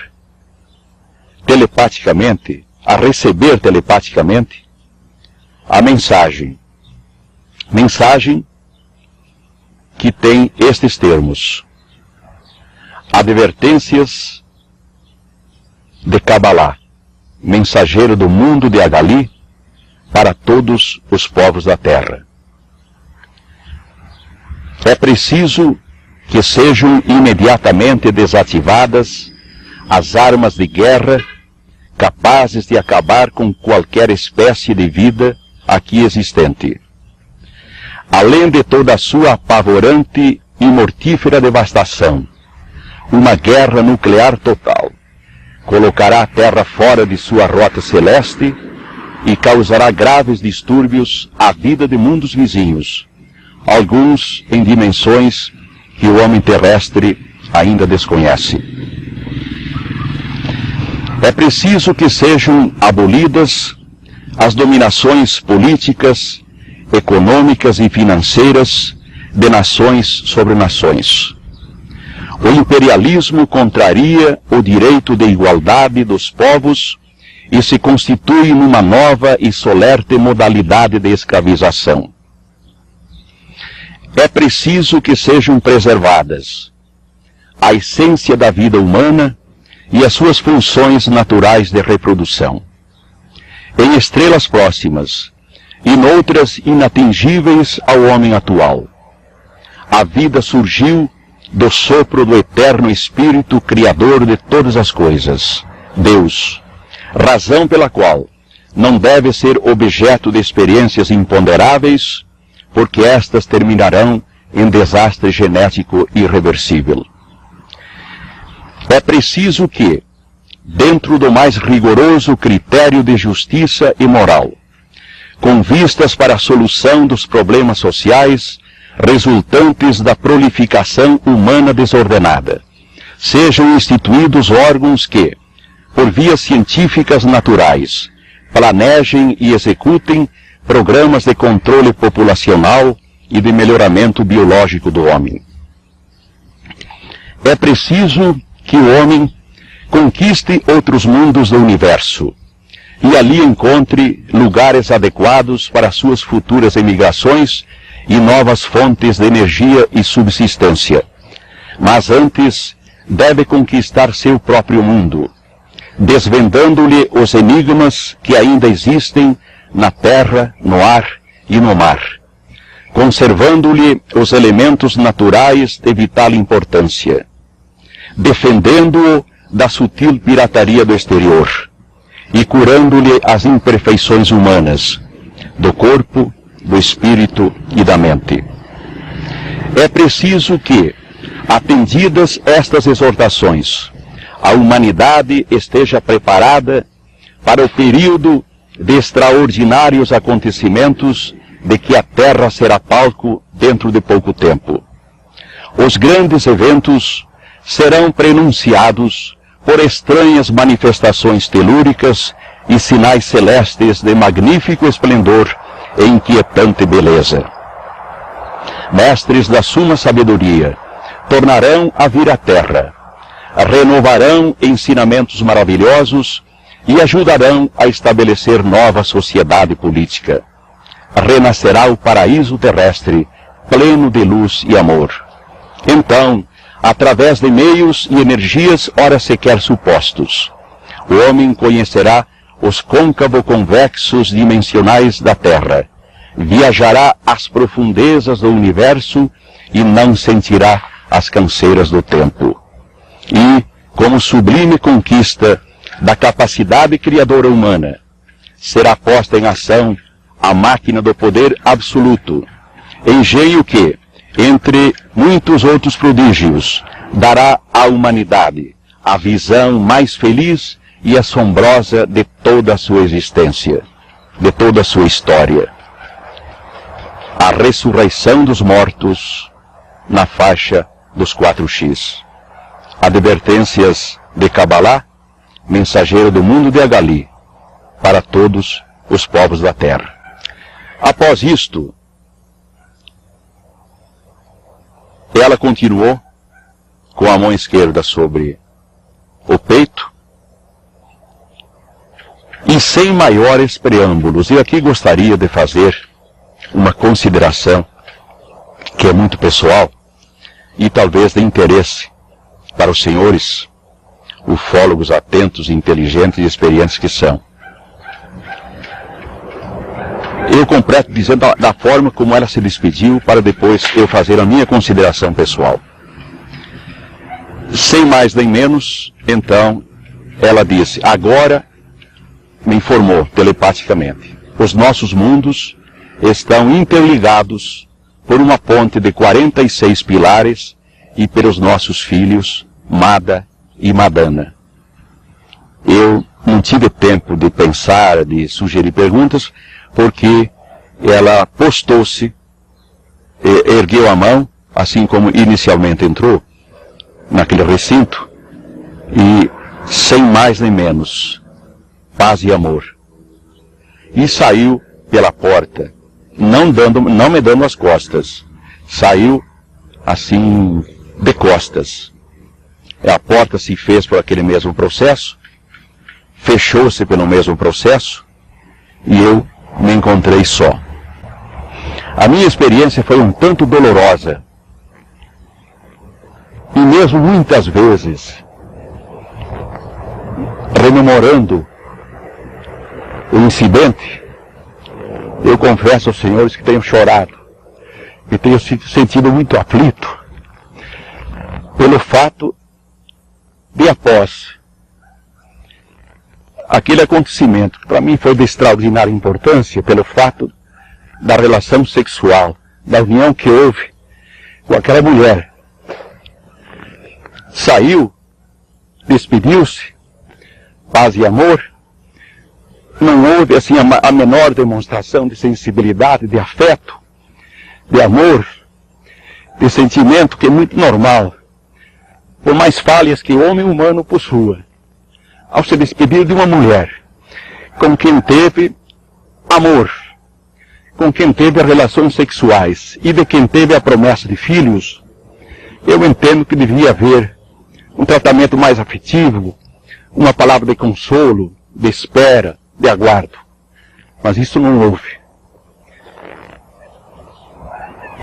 telepaticamente, a receber telepaticamente a mensagem. Mensagem que tem estes termos: advertências de Kabbalah, mensageiro do mundo de Agali, para todos os povos da terra. É preciso que sejam imediatamente desativadas as armas de guerra capazes de acabar com qualquer espécie de vida aqui existente. Além de toda a sua apavorante e mortífera devastação, uma guerra nuclear total colocará a Terra fora de sua rota celeste e causará graves distúrbios à vida de mundos vizinhos, alguns em dimensões que o homem terrestre ainda desconhece. É preciso que sejam abolidas as dominações políticas, econômicas e financeiras de nações sobre nações. O imperialismo contraria o direito de igualdade dos povos e se constitui numa nova e solerte modalidade de escravização. É preciso que sejam preservadas a essência da vida humana e as suas funções naturais de reprodução. Em estrelas próximas e noutras inatingíveis ao homem atual, a vida surgiu do sopro do eterno Espírito Criador de todas as coisas, Deus, razão pela qual não deve ser objeto de experiências imponderáveis, porque estas terminarão em desastre genético irreversível. É preciso que, dentro do mais rigoroso critério de justiça e moral, com vistas para a solução dos problemas sociais resultantes da prolificação humana desordenada, sejam instituídos órgãos que, por vias científicas naturais, planejem e executem programas de controle populacional e de melhoramento biológico do homem. É preciso que o homem conquiste outros mundos do universo e ali encontre lugares adequados para suas futuras emigrações e novas fontes de energia e subsistência. Mas antes deve conquistar seu próprio mundo, desvendando-lhe os enigmas que ainda existem na terra, no ar e no mar, conservando-lhe os elementos naturais de vital importância, defendendo-o da sutil pirataria do exterior e curando-lhe as imperfeições humanas, do corpo, do espírito e da mente. É preciso que, atendidas estas exortações, a humanidade esteja preparada para o período de extraordinários acontecimentos de que a Terra será palco dentro de pouco tempo. Os grandes eventos serão prenunciados por estranhas manifestações telúricas e sinais celestes de magnífico esplendor e inquietante beleza. Mestres da suma sabedoria tornarão a vir à Terra, renovarão ensinamentos maravilhosos e ajudarão a estabelecer nova sociedade política. Renascerá o paraíso terrestre, pleno de luz e amor. Então, através de meios e energias ora sequer supostos, o homem conhecerá os côncavo-convexos dimensionais da Terra, viajará às profundezas do universo e não sentirá as canseiras do tempo. E, como sublime conquista da capacidade criadora humana, será posta em ação a máquina do poder absoluto, engenho que, entre muitos outros prodígios, dará à humanidade a visão mais feliz e assombrosa de toda a sua existência, de toda a sua história. A ressurreição dos mortos na faixa dos 4x. Advertências de Kabbalah, mensageiro do mundo de Agali, para todos os povos da terra. Após isto, ela continuou com a mão esquerda sobre o peito e sem maiores preâmbulos. E aqui gostaria de fazer uma consideração que é muito pessoal e talvez de interesse para os senhores ufólogos atentos, inteligentes e experientes que são. Eu completo dizendo da forma como ela se despediu, para depois eu fazer a minha consideração pessoal. Sem mais nem menos, então, ela disse, agora, me informou telepaticamente, os nossos mundos estão interligados por uma ponte de 46 pilares e pelos nossos filhos, Mada e Madana. Eu não tive tempo de pensar, de sugerir perguntas, porque ela postou-se, ergueu a mão, assim como inicialmente entrou naquele recinto, e sem mais nem menos, paz e amor. E saiu pela porta, não me dando as costas, saiu assim de costas. A porta se fez por aquele mesmo processo, fechou-se pelo mesmo processo, e eu me encontrei só. A minha experiência foi um tanto dolorosa, e mesmo muitas vezes, rememorando o incidente, eu confesso aos senhores que tenho chorado, e tenho sentido muito aflito, pelo fato de, após aquele acontecimento, que para mim foi de extraordinária importância, pelo fato da relação sexual, da união que houve com aquela mulher, saiu, despediu-se, paz e amor, não houve assim a menor demonstração de sensibilidade, de afeto, de amor, de sentimento, que é muito normal, por mais falhas que o homem humano possua, ao se despedir de uma mulher com quem teve amor, com quem teve relações sexuais e de quem teve a promessa de filhos, eu entendo que devia haver um tratamento mais afetivo, uma palavra de consolo, de espera, de aguardo. Mas isso não houve.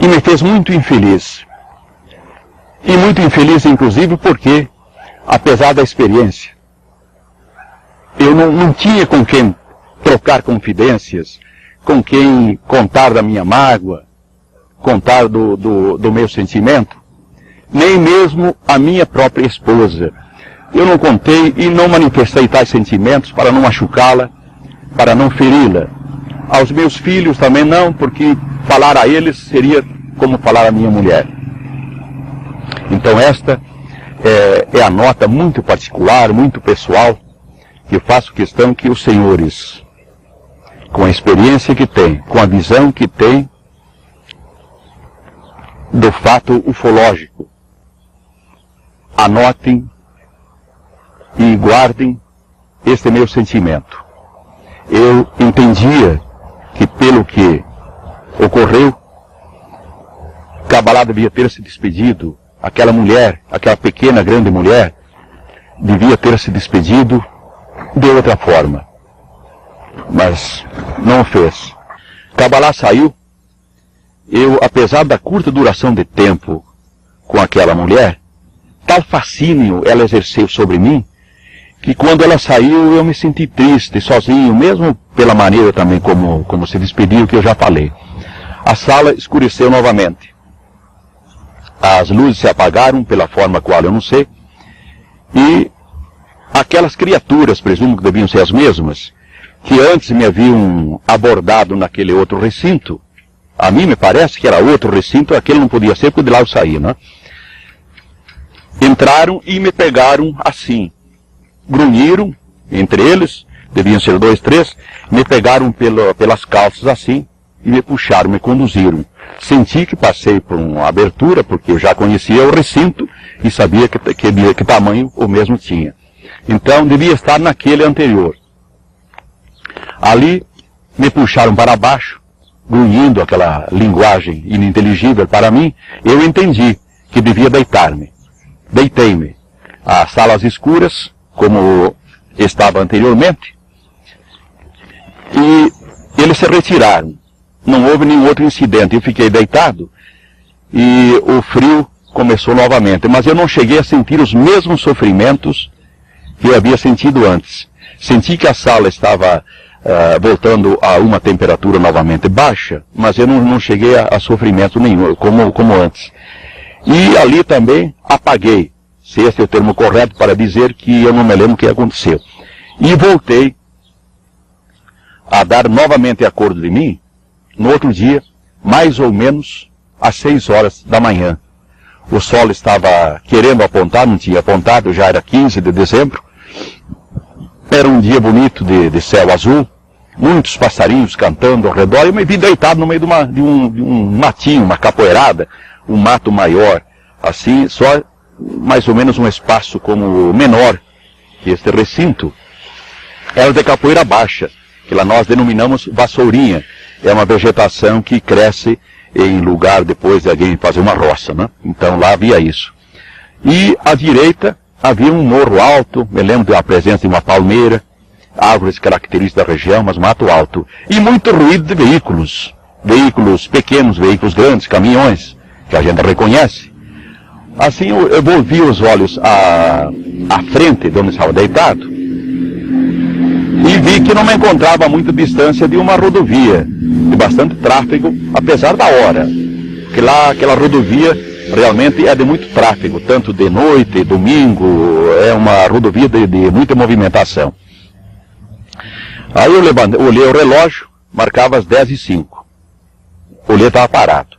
E me fez muito infeliz. E muito infeliz, inclusive, porque apesar da experiência. Eu não tinha com quem trocar confidências, com quem contar da minha mágoa, contar do meu sentimento, nem mesmo a minha própria esposa. Eu não contei e não manifestei tais sentimentos para não machucá-la, para não feri-la. Aos meus filhos também não, porque falar a eles seria como falar à minha mulher. Então esta é a nota muito particular, muito pessoal, que eu faço questão que os senhores, com a experiência que têm, com a visão que têm do fato ufológico, anotem e guardem este meu sentimento. Eu entendia que pelo que ocorreu, Kabbalah devia ter se despedido, aquela mulher, aquela pequena, grande mulher, devia ter se despedido de outra forma. Mas não o fez. Kabbalah saiu. Eu, apesar da curta duração de tempo com aquela mulher, tal fascínio ela exerceu sobre mim, que quando ela saiu eu me senti triste, sozinho, mesmo pela maneira também como se despediu, que eu já falei. A sala escureceu novamente. As luzes se apagaram pela forma qual eu não sei, e aquelas criaturas, presumo que deviam ser as mesmas, que antes me haviam abordado naquele outro recinto, a mim me parece que era outro recinto, aquele não podia ser, porque de lá eu saí, né? Entraram e me pegaram assim, grunhiram, entre eles, deviam ser 2, 3, me pegaram pelas calças assim, e me puxaram, me conduziram. Senti que passei por uma abertura, porque eu já conhecia o recinto, e sabia que tamanho o mesmo tinha. Então, devia estar naquele anterior. Ali, me puxaram para baixo, grunhindo aquela linguagem ininteligível para mim. Eu entendi que devia deitar-me. Deitei-me. As salas escuras, como estava anteriormente, e eles se retiraram. Não houve nenhum outro incidente. Eu fiquei deitado e o frio começou novamente. Mas eu não cheguei a sentir os mesmos sofrimentos que eu havia sentido antes. Senti que a sala estava voltando a uma temperatura novamente baixa, mas eu não cheguei a sofrimento nenhum, como antes. E ali também apaguei, se esse é o termo correto para dizer que eu não me lembro o que aconteceu. E voltei a dar novamente acordo de mim, no outro dia, mais ou menos às 6 horas da manhã. O sol estava querendo apontar, não tinha apontado, já era 15 de dezembro. Era um dia bonito de céu azul, muitos passarinhos cantando ao redor. Eu me vi deitado no meio de um matinho, uma capoeirada, um mato maior, assim, só mais ou menos um espaço como menor que este recinto. Era de capoeira baixa, que lá nós denominamos vassourinha. É uma vegetação que cresce em lugar depois de alguém fazer uma roça, né? Então lá havia isso. E à direita havia um morro alto, me lembro da presença de uma palmeira, árvores características da região, mas mato alto. E muito ruído de veículos. Veículos pequenos, veículos grandes, caminhões, que a gente reconhece. Assim eu volvi os olhos à frente de onde estava deitado e vi que não me encontrava a muita distância de uma rodovia, de bastante tráfego, apesar da hora. Porque lá aquela rodovia realmente é de muito tráfego, tanto de noite, domingo, é uma rodovia de muita movimentação. Aí eu olhei o relógio, marcava as 10h05. Olhei, estava parado.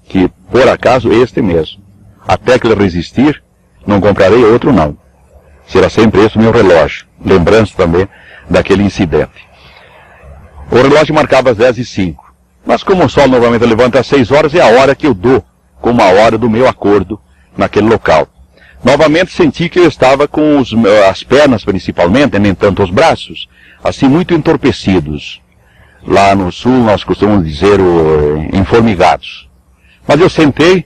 Que, por acaso, este mesmo. Até que ele resistir, não comprarei outro não. Será sempre esse o meu relógio. Lembrança também daquele incidente. O relógio marcava as 10h05. Mas como o sol novamente levanta às 6 horas, é a hora que eu dou como a hora do meu acordo naquele local. Novamente senti que eu estava com as pernas principalmente, nem tanto os braços, assim muito entorpecidos. Lá no sul nós costumamos dizer enformigados. Mas eu sentei,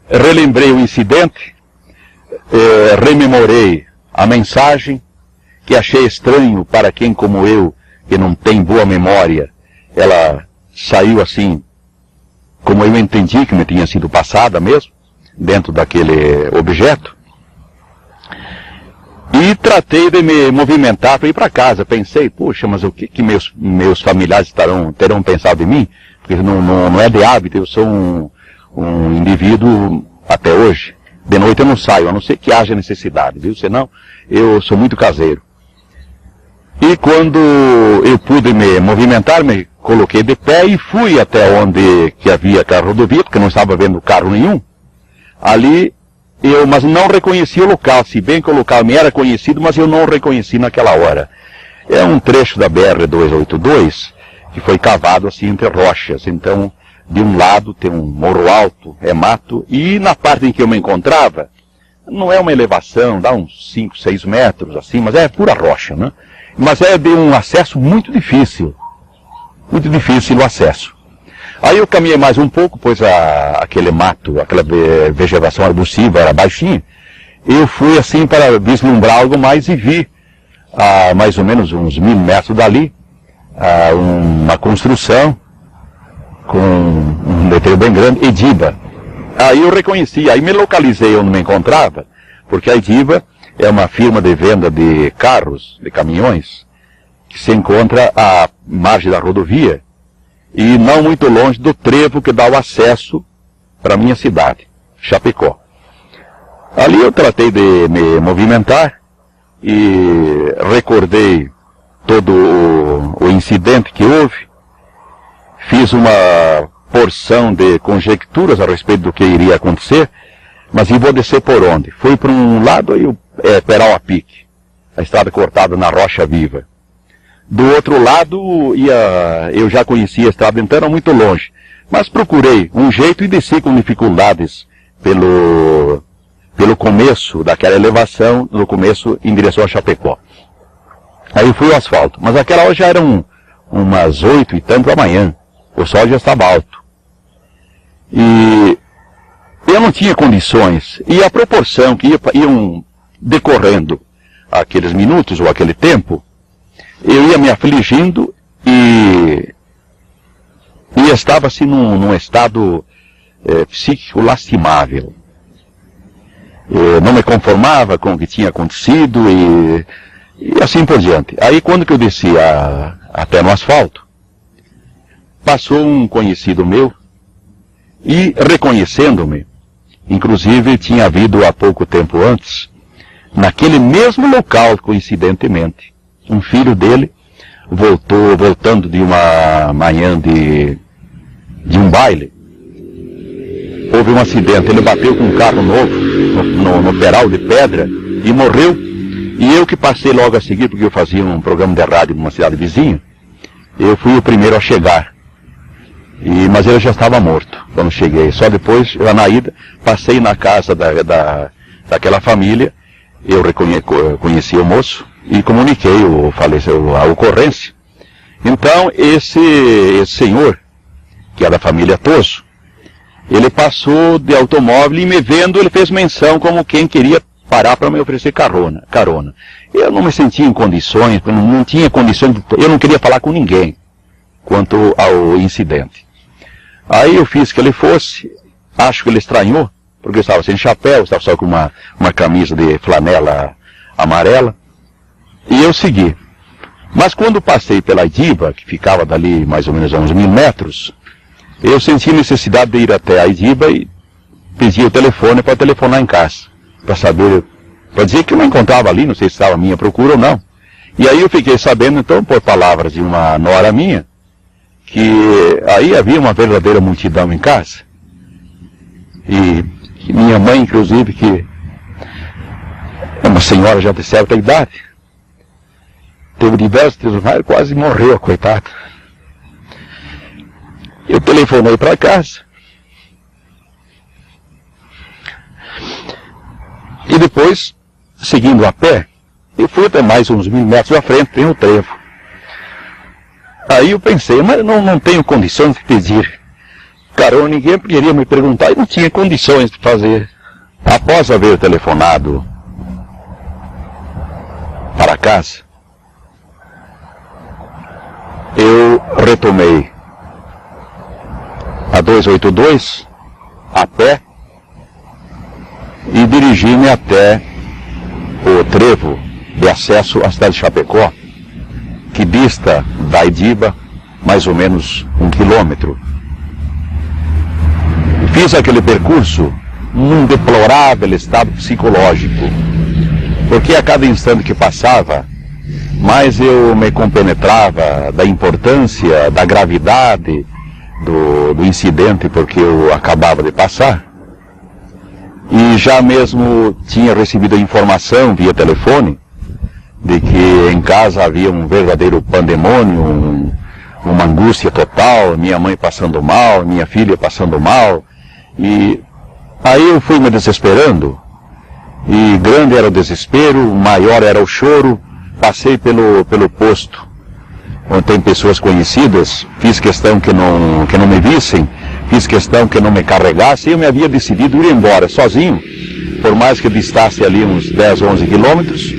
relembrei o incidente, rememorei a mensagem, que achei estranho para quem como eu, que não tem boa memória, ela saiu assim, como eu entendi que me tinha sido passada mesmo, dentro daquele objeto. E tratei de me movimentar para ir para casa. Pensei, poxa, mas o que meus familiares terão pensado de mim? Porque não é de hábito, eu sou um indivíduo até hoje. De noite eu não saio, a não ser que haja necessidade, viu? Senão, eu sou muito caseiro. E quando eu pude me movimentar, me coloquei de pé e fui até onde que havia aquela rodovia, porque não estava vendo carro nenhum. Ali, mas não reconheci o local, se bem que o local me era conhecido, mas eu não o reconheci naquela hora. É um trecho da BR-282, que foi cavado assim entre rochas, então, de um lado tem um morro alto, é mato, e na parte em que eu me encontrava, não é uma elevação, dá uns 5, 6 metros, assim, mas é pura rocha, né? Mas é de um acesso muito difícil o acesso. Aí eu caminhei mais um pouco, pois aquele mato, aquela vegetação arbustiva era baixinha, eu fui assim para vislumbrar algo mais e vi, a mais ou menos uns 1000 metros dali, uma construção, com um letreiro bem grande, Ediba. Aí eu reconheci, aí me localizei onde me encontrava, porque a Ediba é uma firma de venda de carros, de caminhões, que se encontra à margem da rodovia, e não muito longe do trevo que dá o acesso para a minha cidade, Chapecó. Ali eu tratei de me movimentar, e recordei todo o incidente que houve, fiz uma porção de conjecturas a respeito do que iria acontecer, mas eu vou descer por onde? Fui para um lado, aí Peral a pique, a estrada cortada na rocha viva. Do outro lado, eu já conhecia a estrada, então era muito longe, mas procurei um jeito e desci com dificuldades pelo começo daquela elevação, no começo em direção a Chapecó. Aí fui ao asfalto, mas aquela hora já eram umas 8 e tanto da manhã. O sol já estava alto. E eu não tinha condições. E a proporção que iam decorrendo aqueles minutos ou aquele tempo, eu ia me afligindo e estava assim num estado psíquico lastimável. Eu não me conformava com o que tinha acontecido e assim por diante. Aí quando que eu desci até no asfalto, passou um conhecido meu e, reconhecendo-me, inclusive tinha havido há pouco tempo antes, naquele mesmo local, coincidentemente, um filho dele voltando de uma manhã de um baile, houve um acidente, ele bateu com um carro novo no peral de pedra e morreu, e eu que passei logo a seguir, porque eu fazia um programa de rádio numa cidade vizinha, eu fui o primeiro a chegar. Mas ele já estava morto quando cheguei. Só depois, lá na ida, passei na casa daquela família, eu conheci o moço e comuniquei a ocorrência. Então, esse senhor, que é da família Tosso, ele passou de automóvel e me vendo, ele fez menção como quem queria parar para me oferecer carona. Eu não me sentia em condições, não tinha condições, eu não queria falar com ninguém quanto ao incidente. Aí eu fiz que ele fosse, acho que ele estranhou, porque eu estava sem chapéu, estava só com uma camisa de flanela amarela, e eu segui. Mas quando passei pela Ediba, que ficava dali mais ou menos a uns 1000 metros, eu senti necessidade de ir até a Ediba e pedi o telefone para telefonar em casa, para saber, para dizer que eu não encontrava ali, não sei se estava a minha procura ou não. E aí eu fiquei sabendo, então, por palavras de uma nora minha, que aí havia uma verdadeira multidão em casa. E minha mãe, inclusive, que é uma senhora já de certa idade, teve diversos desmaios, quase morreu, coitada. Eu telefonei para casa. E depois, seguindo a pé, eu fui até mais uns 1000 metros à frente, tem o trevo. Aí eu pensei, mas não tenho condições de pedir carona, ninguém poderia me perguntar, e não tinha condições de fazer. Após haver telefonado para casa, eu retomei a 282 a pé e dirigi-me até o trevo de acesso à cidade de Chapecó, que dista da Idiba mais ou menos 1 quilômetro. Fiz aquele percurso num deplorável estado psicológico, porque a cada instante que passava, mais eu me compenetrava da importância, da gravidade do incidente porque eu acabava de passar. E já mesmo tinha recebido a informação via telefone de que em casa havia um verdadeiro pandemônio, uma angústia total, minha mãe passando mal, minha filha passando mal. E aí eu fui me desesperando, e grande era o desespero, maior era o choro. Passei pelo posto onde tem pessoas conhecidas, fiz questão que não me vissem, fiz questão que não me carregassem, e eu me havia decidido ir embora sozinho, por mais que distasse ali uns 10, 11 quilômetros,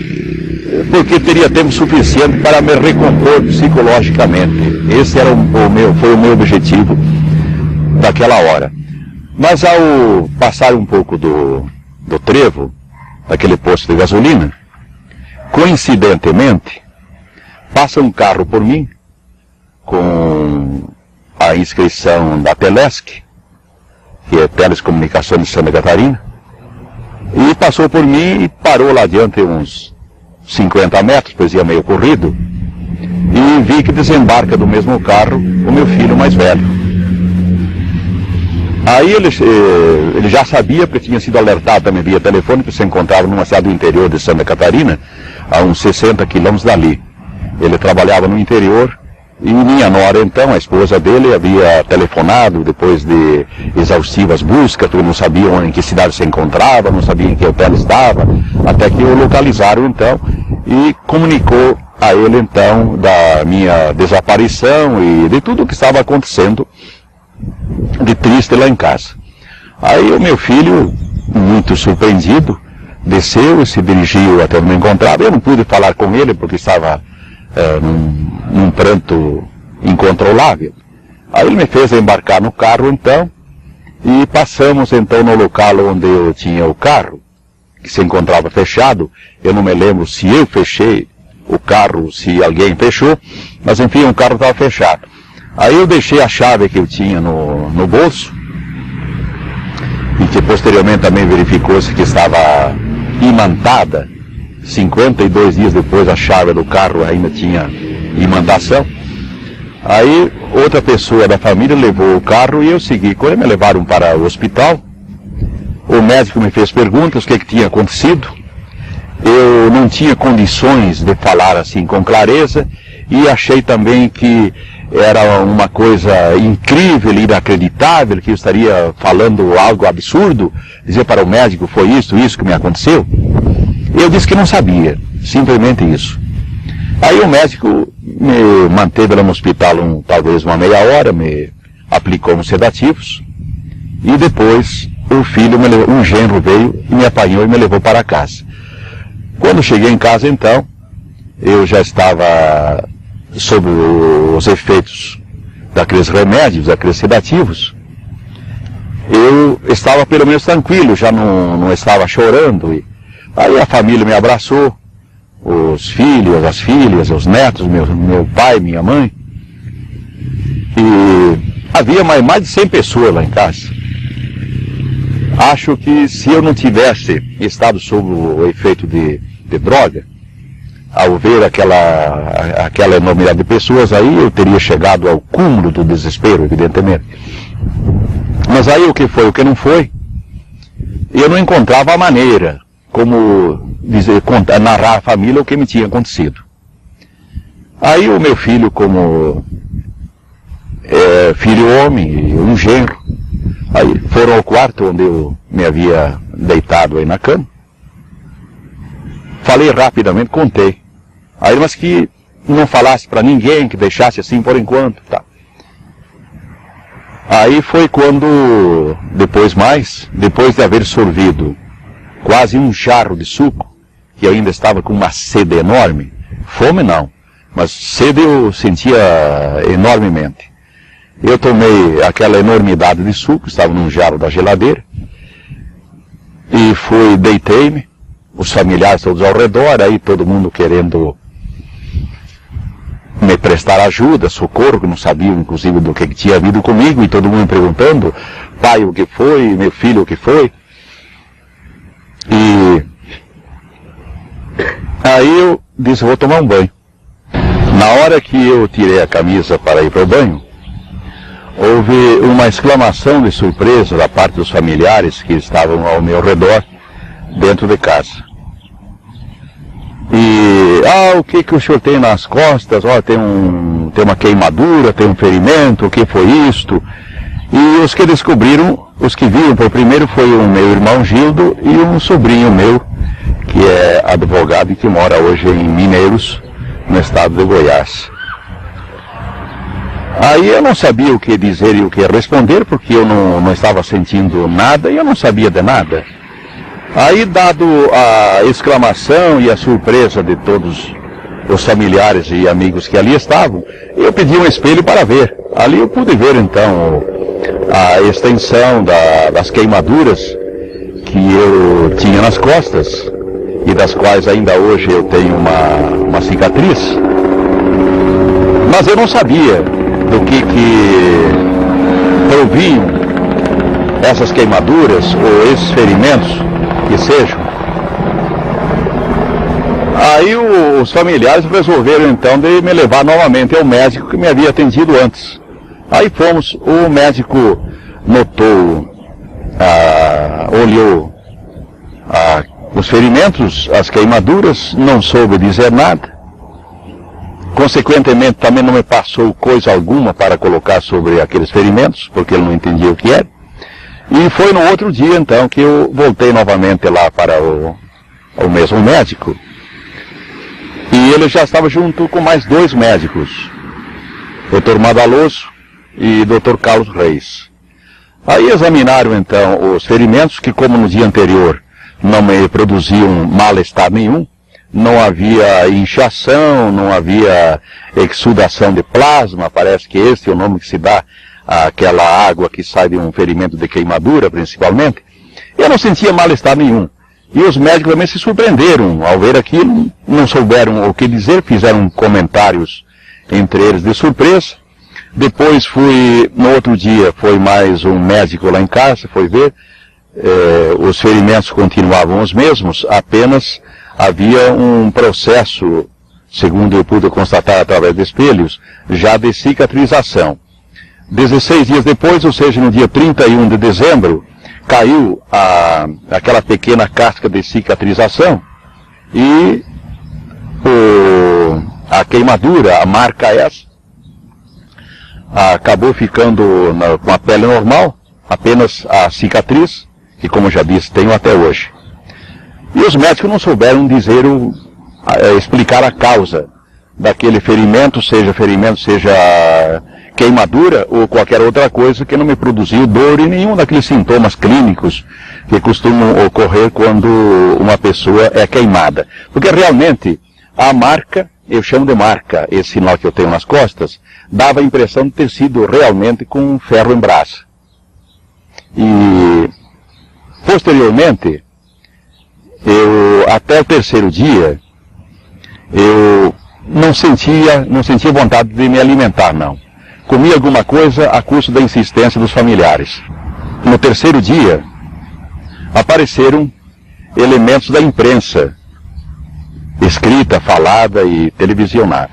porque teria tempo suficiente para me recompor psicologicamente. Esse era foi o meu objetivo daquela hora. Mas ao passar um pouco do trevo, daquele posto de gasolina, coincidentemente, passa um carro por mim, com a inscrição da Telesc, que é Telecomunicações de Santa Catarina, e passou por mim e parou lá adiante uns 50 metros, pois ia meio corrido, e vi que desembarca do mesmo carro o meu filho mais velho. Aí ele já sabia, porque tinha sido alertado também via telefone, que se encontrava numa cidade do interior de Santa Catarina, a uns 60 quilômetros dali. Ele trabalhava no interior, e minha nora, então, a esposa dele, havia telefonado depois de exaustivas buscas, porque não sabiam em que cidade se encontrava, não sabiam em que hotel estava, até que o localizaram, então, e comunicou a ele, então, da minha desaparição e de tudo o que estava acontecendo de triste lá em casa. Aí o meu filho, muito surpreendido, desceu e se dirigiu até onde me encontrava. Eu não pude falar com ele porque estava num pranto incontrolável. Aí ele me fez embarcar no carro então, e passamos então no local onde eu tinha o carro, que se encontrava fechado. Eu não me lembro se eu fechei o carro, se alguém fechou, mas enfim, o carro estava fechado. Aí eu deixei a chave que eu tinha no bolso, e que posteriormente também verificou-se que estava imantada. 52 dias depois a chave do carro ainda tinha imantação. Aí outra pessoa da família levou o carro e eu segui. Quando me levaram para o hospital, o médico me fez perguntas, o que tinha acontecido. Eu não tinha condições de falar assim com clareza, e achei também que era uma coisa incrível, inacreditável, que eu estaria falando algo absurdo, dizer para o médico, foi isso que me aconteceu. Eu disse que não sabia, simplesmente isso. Aí o médico me manteve lá no hospital talvez uma meia hora, me aplicou uns sedativos, e depois o filho, um genro veio e me apanhou e me levou para casa. Quando cheguei em casa então, eu já estava sob os efeitos daqueles remédios, daqueles sedativos. Eu estava pelo menos tranquilo, já não estava chorando. E aí a família me abraçou, os filhos, as filhas, os netos, meu pai, minha mãe. E havia mais de 100 pessoas lá em casa. Acho que se eu não tivesse estado sob o efeito de droga, ao ver aquela enormidade de pessoas, aí eu teria chegado ao cúmulo do desespero, evidentemente. Mas aí o que foi, o que não foi, eu não encontrava a maneira como narrar à família o que me tinha acontecido. Aí o meu filho, como filho homem, um genro, aí foram ao quarto onde eu me havia deitado aí na cama. Falei rapidamente, contei. Aí, mas que não falasse para ninguém, que deixasse assim por enquanto, tá. Aí foi quando, depois de haver sorvido quase um jarro de suco, que eu ainda estava com uma sede enorme, fome não, mas sede eu sentia enormemente. Eu tomei aquela enormidade de suco, estava num jarro da geladeira, e deitei-me. os familiares todos ao redor, aí todo mundo querendo me prestar ajuda, socorro, que não sabiam inclusive do que tinha havido comigo, e todo mundo me perguntando, pai, o que foi, meu filho, o que foi? E aí eu disse, vou tomar um banho. Na hora que eu tirei a camisa para ir para o banho, houve uma exclamação de surpresa da parte dos familiares que estavam ao meu redor, dentro de casa. E, o que o senhor tem nas costas? Tem uma queimadura, tem um ferimento, o que foi isto? E os que descobriram, os que viram por primeiro, foi o meu irmão Gildo e um sobrinho meu, que é advogado e que mora hoje em Mineiros, no estado de Goiás. Aí eu não sabia o que dizer e o que responder, porque eu não estava sentindo nada e eu não sabia de nada. Aí, dado a exclamação e a surpresa de todos os familiares e amigos que ali estavam, eu pedi um espelho para ver. Ali eu pude ver, então, a extensão das queimaduras que eu tinha nas costas, e das quais ainda hoje eu tenho uma cicatriz. Mas eu não sabia do que provinham essas queimaduras ou esses ferimentos que sejam. Aí os familiares resolveram então de me levar novamente ao médico que me havia atendido antes. Aí fomos, o médico notou, olhou os ferimentos, as queimaduras, não soube dizer nada. Consequentemente também não me passou coisa alguma para colocar sobre aqueles ferimentos, porque ele não entendia o que era. E foi no outro dia, então, que eu voltei novamente lá para o mesmo médico. E ele já estava junto com mais 2 médicos, Dr. Madaloso e Dr. Carlos Reis. Aí examinaram, então, os ferimentos, que como no dia anterior não me produziam mal-estar nenhum, não havia inchação, não havia exudação de plasma, parece que esse é o nome que se dá aquela água que sai de um ferimento de queimadura, principalmente. Eu não sentia mal-estar nenhum. E os médicos também se surpreenderam ao ver aquilo, não souberam o que dizer, fizeram comentários entre eles de surpresa. Depois no outro dia, foi mais um médico lá em casa, foi ver, os ferimentos continuavam os mesmos, apenas havia um processo, segundo eu pude constatar através de espelhos, já de cicatrização. 16 dias depois, ou seja, no dia 31 de dezembro, caiu aquela pequena casca de cicatrização e a queimadura, a marca essa, acabou ficando com a pele normal, apenas a cicatriz, que como já disse, tenho até hoje. E os médicos não souberam dizer, explicar a causa daquele ferimento, seja queimadura ou qualquer outra coisa que não me produziu dor e nenhum daqueles sintomas clínicos que costumam ocorrer quando uma pessoa é queimada. Porque realmente a marca, eu chamo de marca, esse sinal que eu tenho nas costas, dava a impressão de ter sido realmente com ferro em brasa. E posteriormente, até o 3º dia, eu não sentia vontade de me alimentar, não. Comi alguma coisa a custo da insistência dos familiares. No 3º dia, apareceram elementos da imprensa, escrita, falada e televisionada.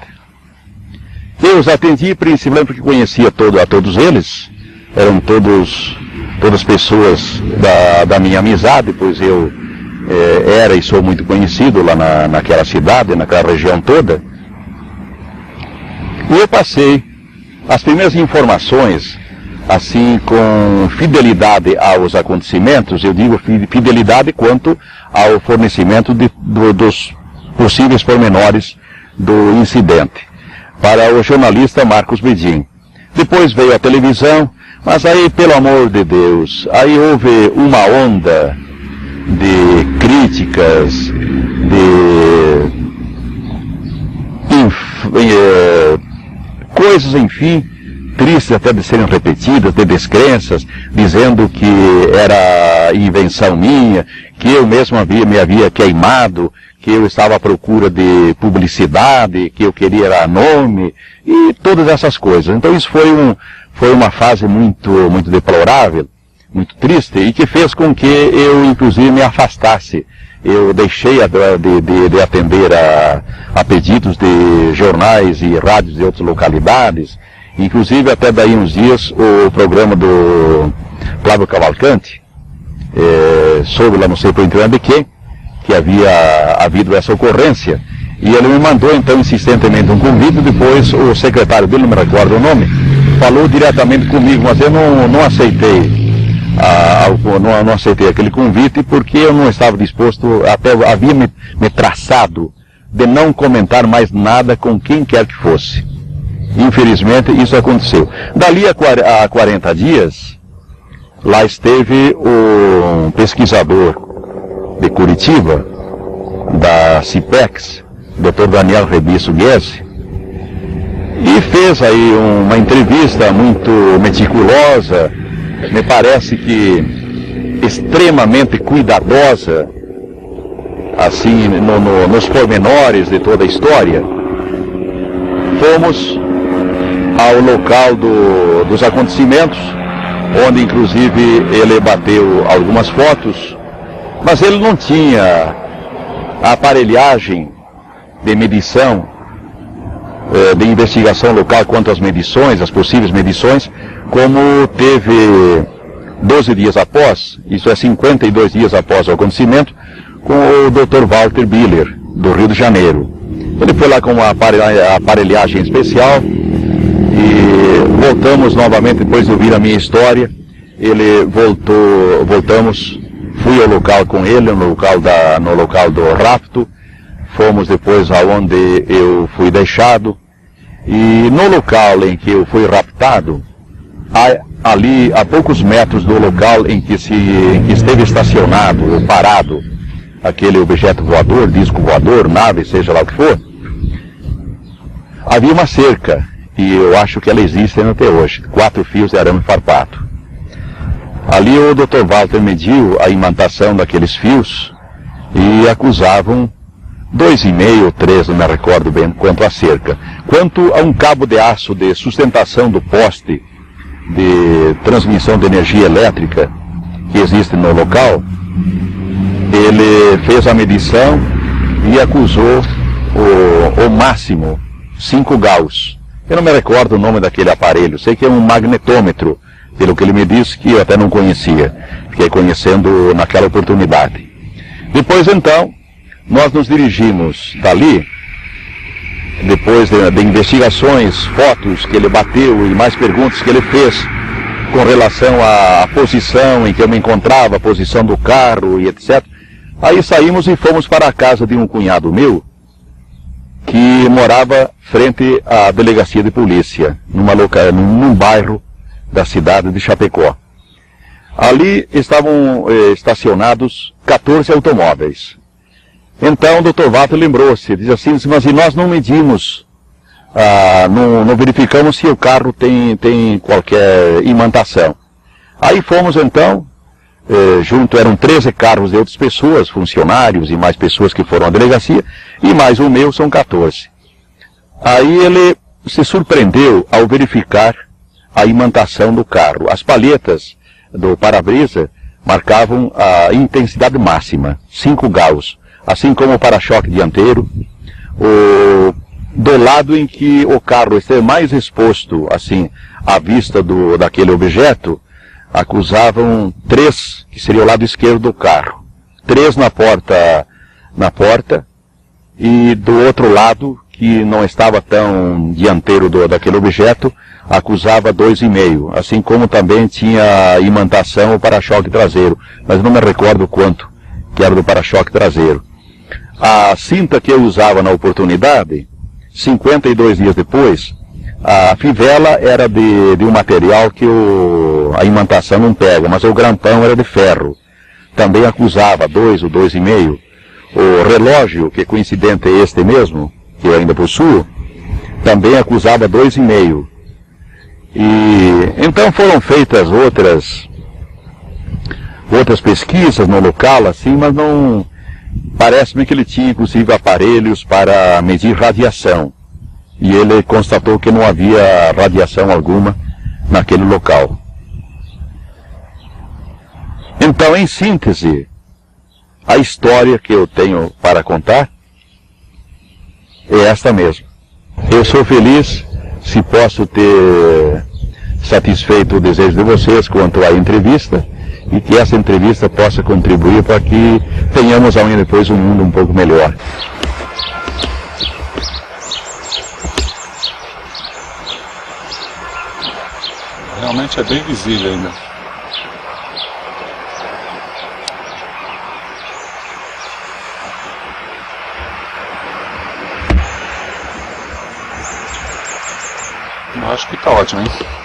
Eu os atendi principalmente porque conhecia a todos eles, eram todas pessoas da minha amizade, pois eu era e sou muito conhecido lá naquela cidade, naquela região toda. E eu passei as primeiras informações, assim, com fidelidade aos acontecimentos, eu digo fidelidade quanto ao fornecimento dos possíveis pormenores do incidente, para o jornalista Marcos Bedin. Depois veio a televisão, mas aí, pelo amor de Deus, aí houve uma onda de críticas, coisas, enfim, tristes até de serem repetidas, de descrenças, dizendo que era invenção minha, que eu mesmo me havia queimado, que eu estava à procura de publicidade, que eu queria nome, e todas essas coisas. Então isso foi uma fase muito deplorável, muito triste, e que fez com que eu, inclusive, me afastasse. Eu deixei de atender a pedidos de jornais e rádios de outras localidades. Inclusive, até daí uns dias, o programa do Flávio Cavalcante, soube lá, não sei por intermédio de quem, que havia havido essa ocorrência. E ele me mandou, então, insistentemente um convite. Depois, o secretário dele, não me recordo o nome, falou diretamente comigo, mas eu não aceitei. Não aceitei aquele convite porque eu não estava disposto, até havia me traçado de não comentar mais nada com quem quer que fosse. Infelizmente isso aconteceu. Dali a 40 dias, lá esteve um pesquisador de Curitiba, da CIPEX, Dr. Daniel Rebisso Guesse, e fez aí uma entrevista muito meticulosa, me parece que extremamente cuidadosa, assim, nos pormenores de toda a história. Fomos ao local dos acontecimentos, onde inclusive ele bateu algumas fotos, mas ele não tinha a aparelhagem de medição, de investigação local quanto às medições, as possíveis medições, como teve 12 dias após, isso é 52 dias após o acontecimento, com o Dr. Walter Biller, do Rio de Janeiro. Ele foi lá com uma aparelhagem especial e voltamos novamente, depois de ouvir a minha história, voltamos, fui ao local com ele, no local do rapto, fomos depois aonde eu fui deixado, e no local em que eu fui raptado, ali a poucos metros do local em que esteve estacionado ou parado aquele objeto voador, disco voador, nave, seja lá o que for, havia uma cerca, e eu acho que ela existe ainda até hoje, 4 fios de arame farpado. Ali o Dr. Walter mediu a imantação daqueles fios e acusavam 2,5 ou 3, não me recordo bem, quanto à cerca. Quanto a um cabo de aço de sustentação do poste de transmissão de energia elétrica que existe no local, ele fez a medição e acusou o máximo 5 Gauss. Eu não me recordo o nome daquele aparelho, sei que é um magnetômetro, pelo que ele me disse, que eu até não conhecia, fiquei conhecendo naquela oportunidade. Depois então, nós nos dirigimos dali, depois de investigações, fotos que ele bateu e mais perguntas que ele fez com relação à posição em que eu me encontrava, a posição do carro e etc. Aí saímos e fomos para a casa de um cunhado meu, que morava frente à delegacia de polícia, num bairro da cidade de Chapecó. Ali estavam estacionados 14 automóveis. Então o Dr. Walter lembrou-se, diz assim, mas e nós não medimos, não verificamos se o carro tem qualquer imantação. Aí fomos então, eram 13 carros de outras pessoas, funcionários e mais pessoas que foram à delegacia, e mais o meu, são 14. Aí ele se surpreendeu ao verificar a imantação do carro. As palhetas do para-brisa marcavam a intensidade máxima, 5 Gauss, assim como o para-choque dianteiro. Do lado em que o carro esteve mais exposto, assim, à vista daquele objeto, acusavam 3, que seria o lado esquerdo do carro. 3 na porta, e do outro lado, que não estava tão dianteiro daquele objeto, acusava 2,5, assim como também tinha imantação o para-choque traseiro, mas não me recordo quanto que era do para-choque traseiro. A cinta que eu usava na oportunidade, 52 dias depois, a fivela era de um material que a imantação não pega, mas o grampão era de ferro. Também acusava 2 ou 2,5. O relógio, que coincidente é este mesmo, que eu ainda possuo, também acusava 2,5. E então foram feitas outras pesquisas no local, assim, mas não... Parece-me que ele tinha, inclusive, aparelhos para medir radiação. E ele constatou que não havia radiação alguma naquele local. Então, em síntese, a história que eu tenho para contar é esta mesmo. Eu sou feliz se posso ter satisfeito o desejo de vocês quanto à entrevista, e que essa entrevista possa contribuir para que tenhamos amanhã depois um mundo um pouco melhor. Realmente é bem visível ainda. Eu acho que tá ótimo, hein?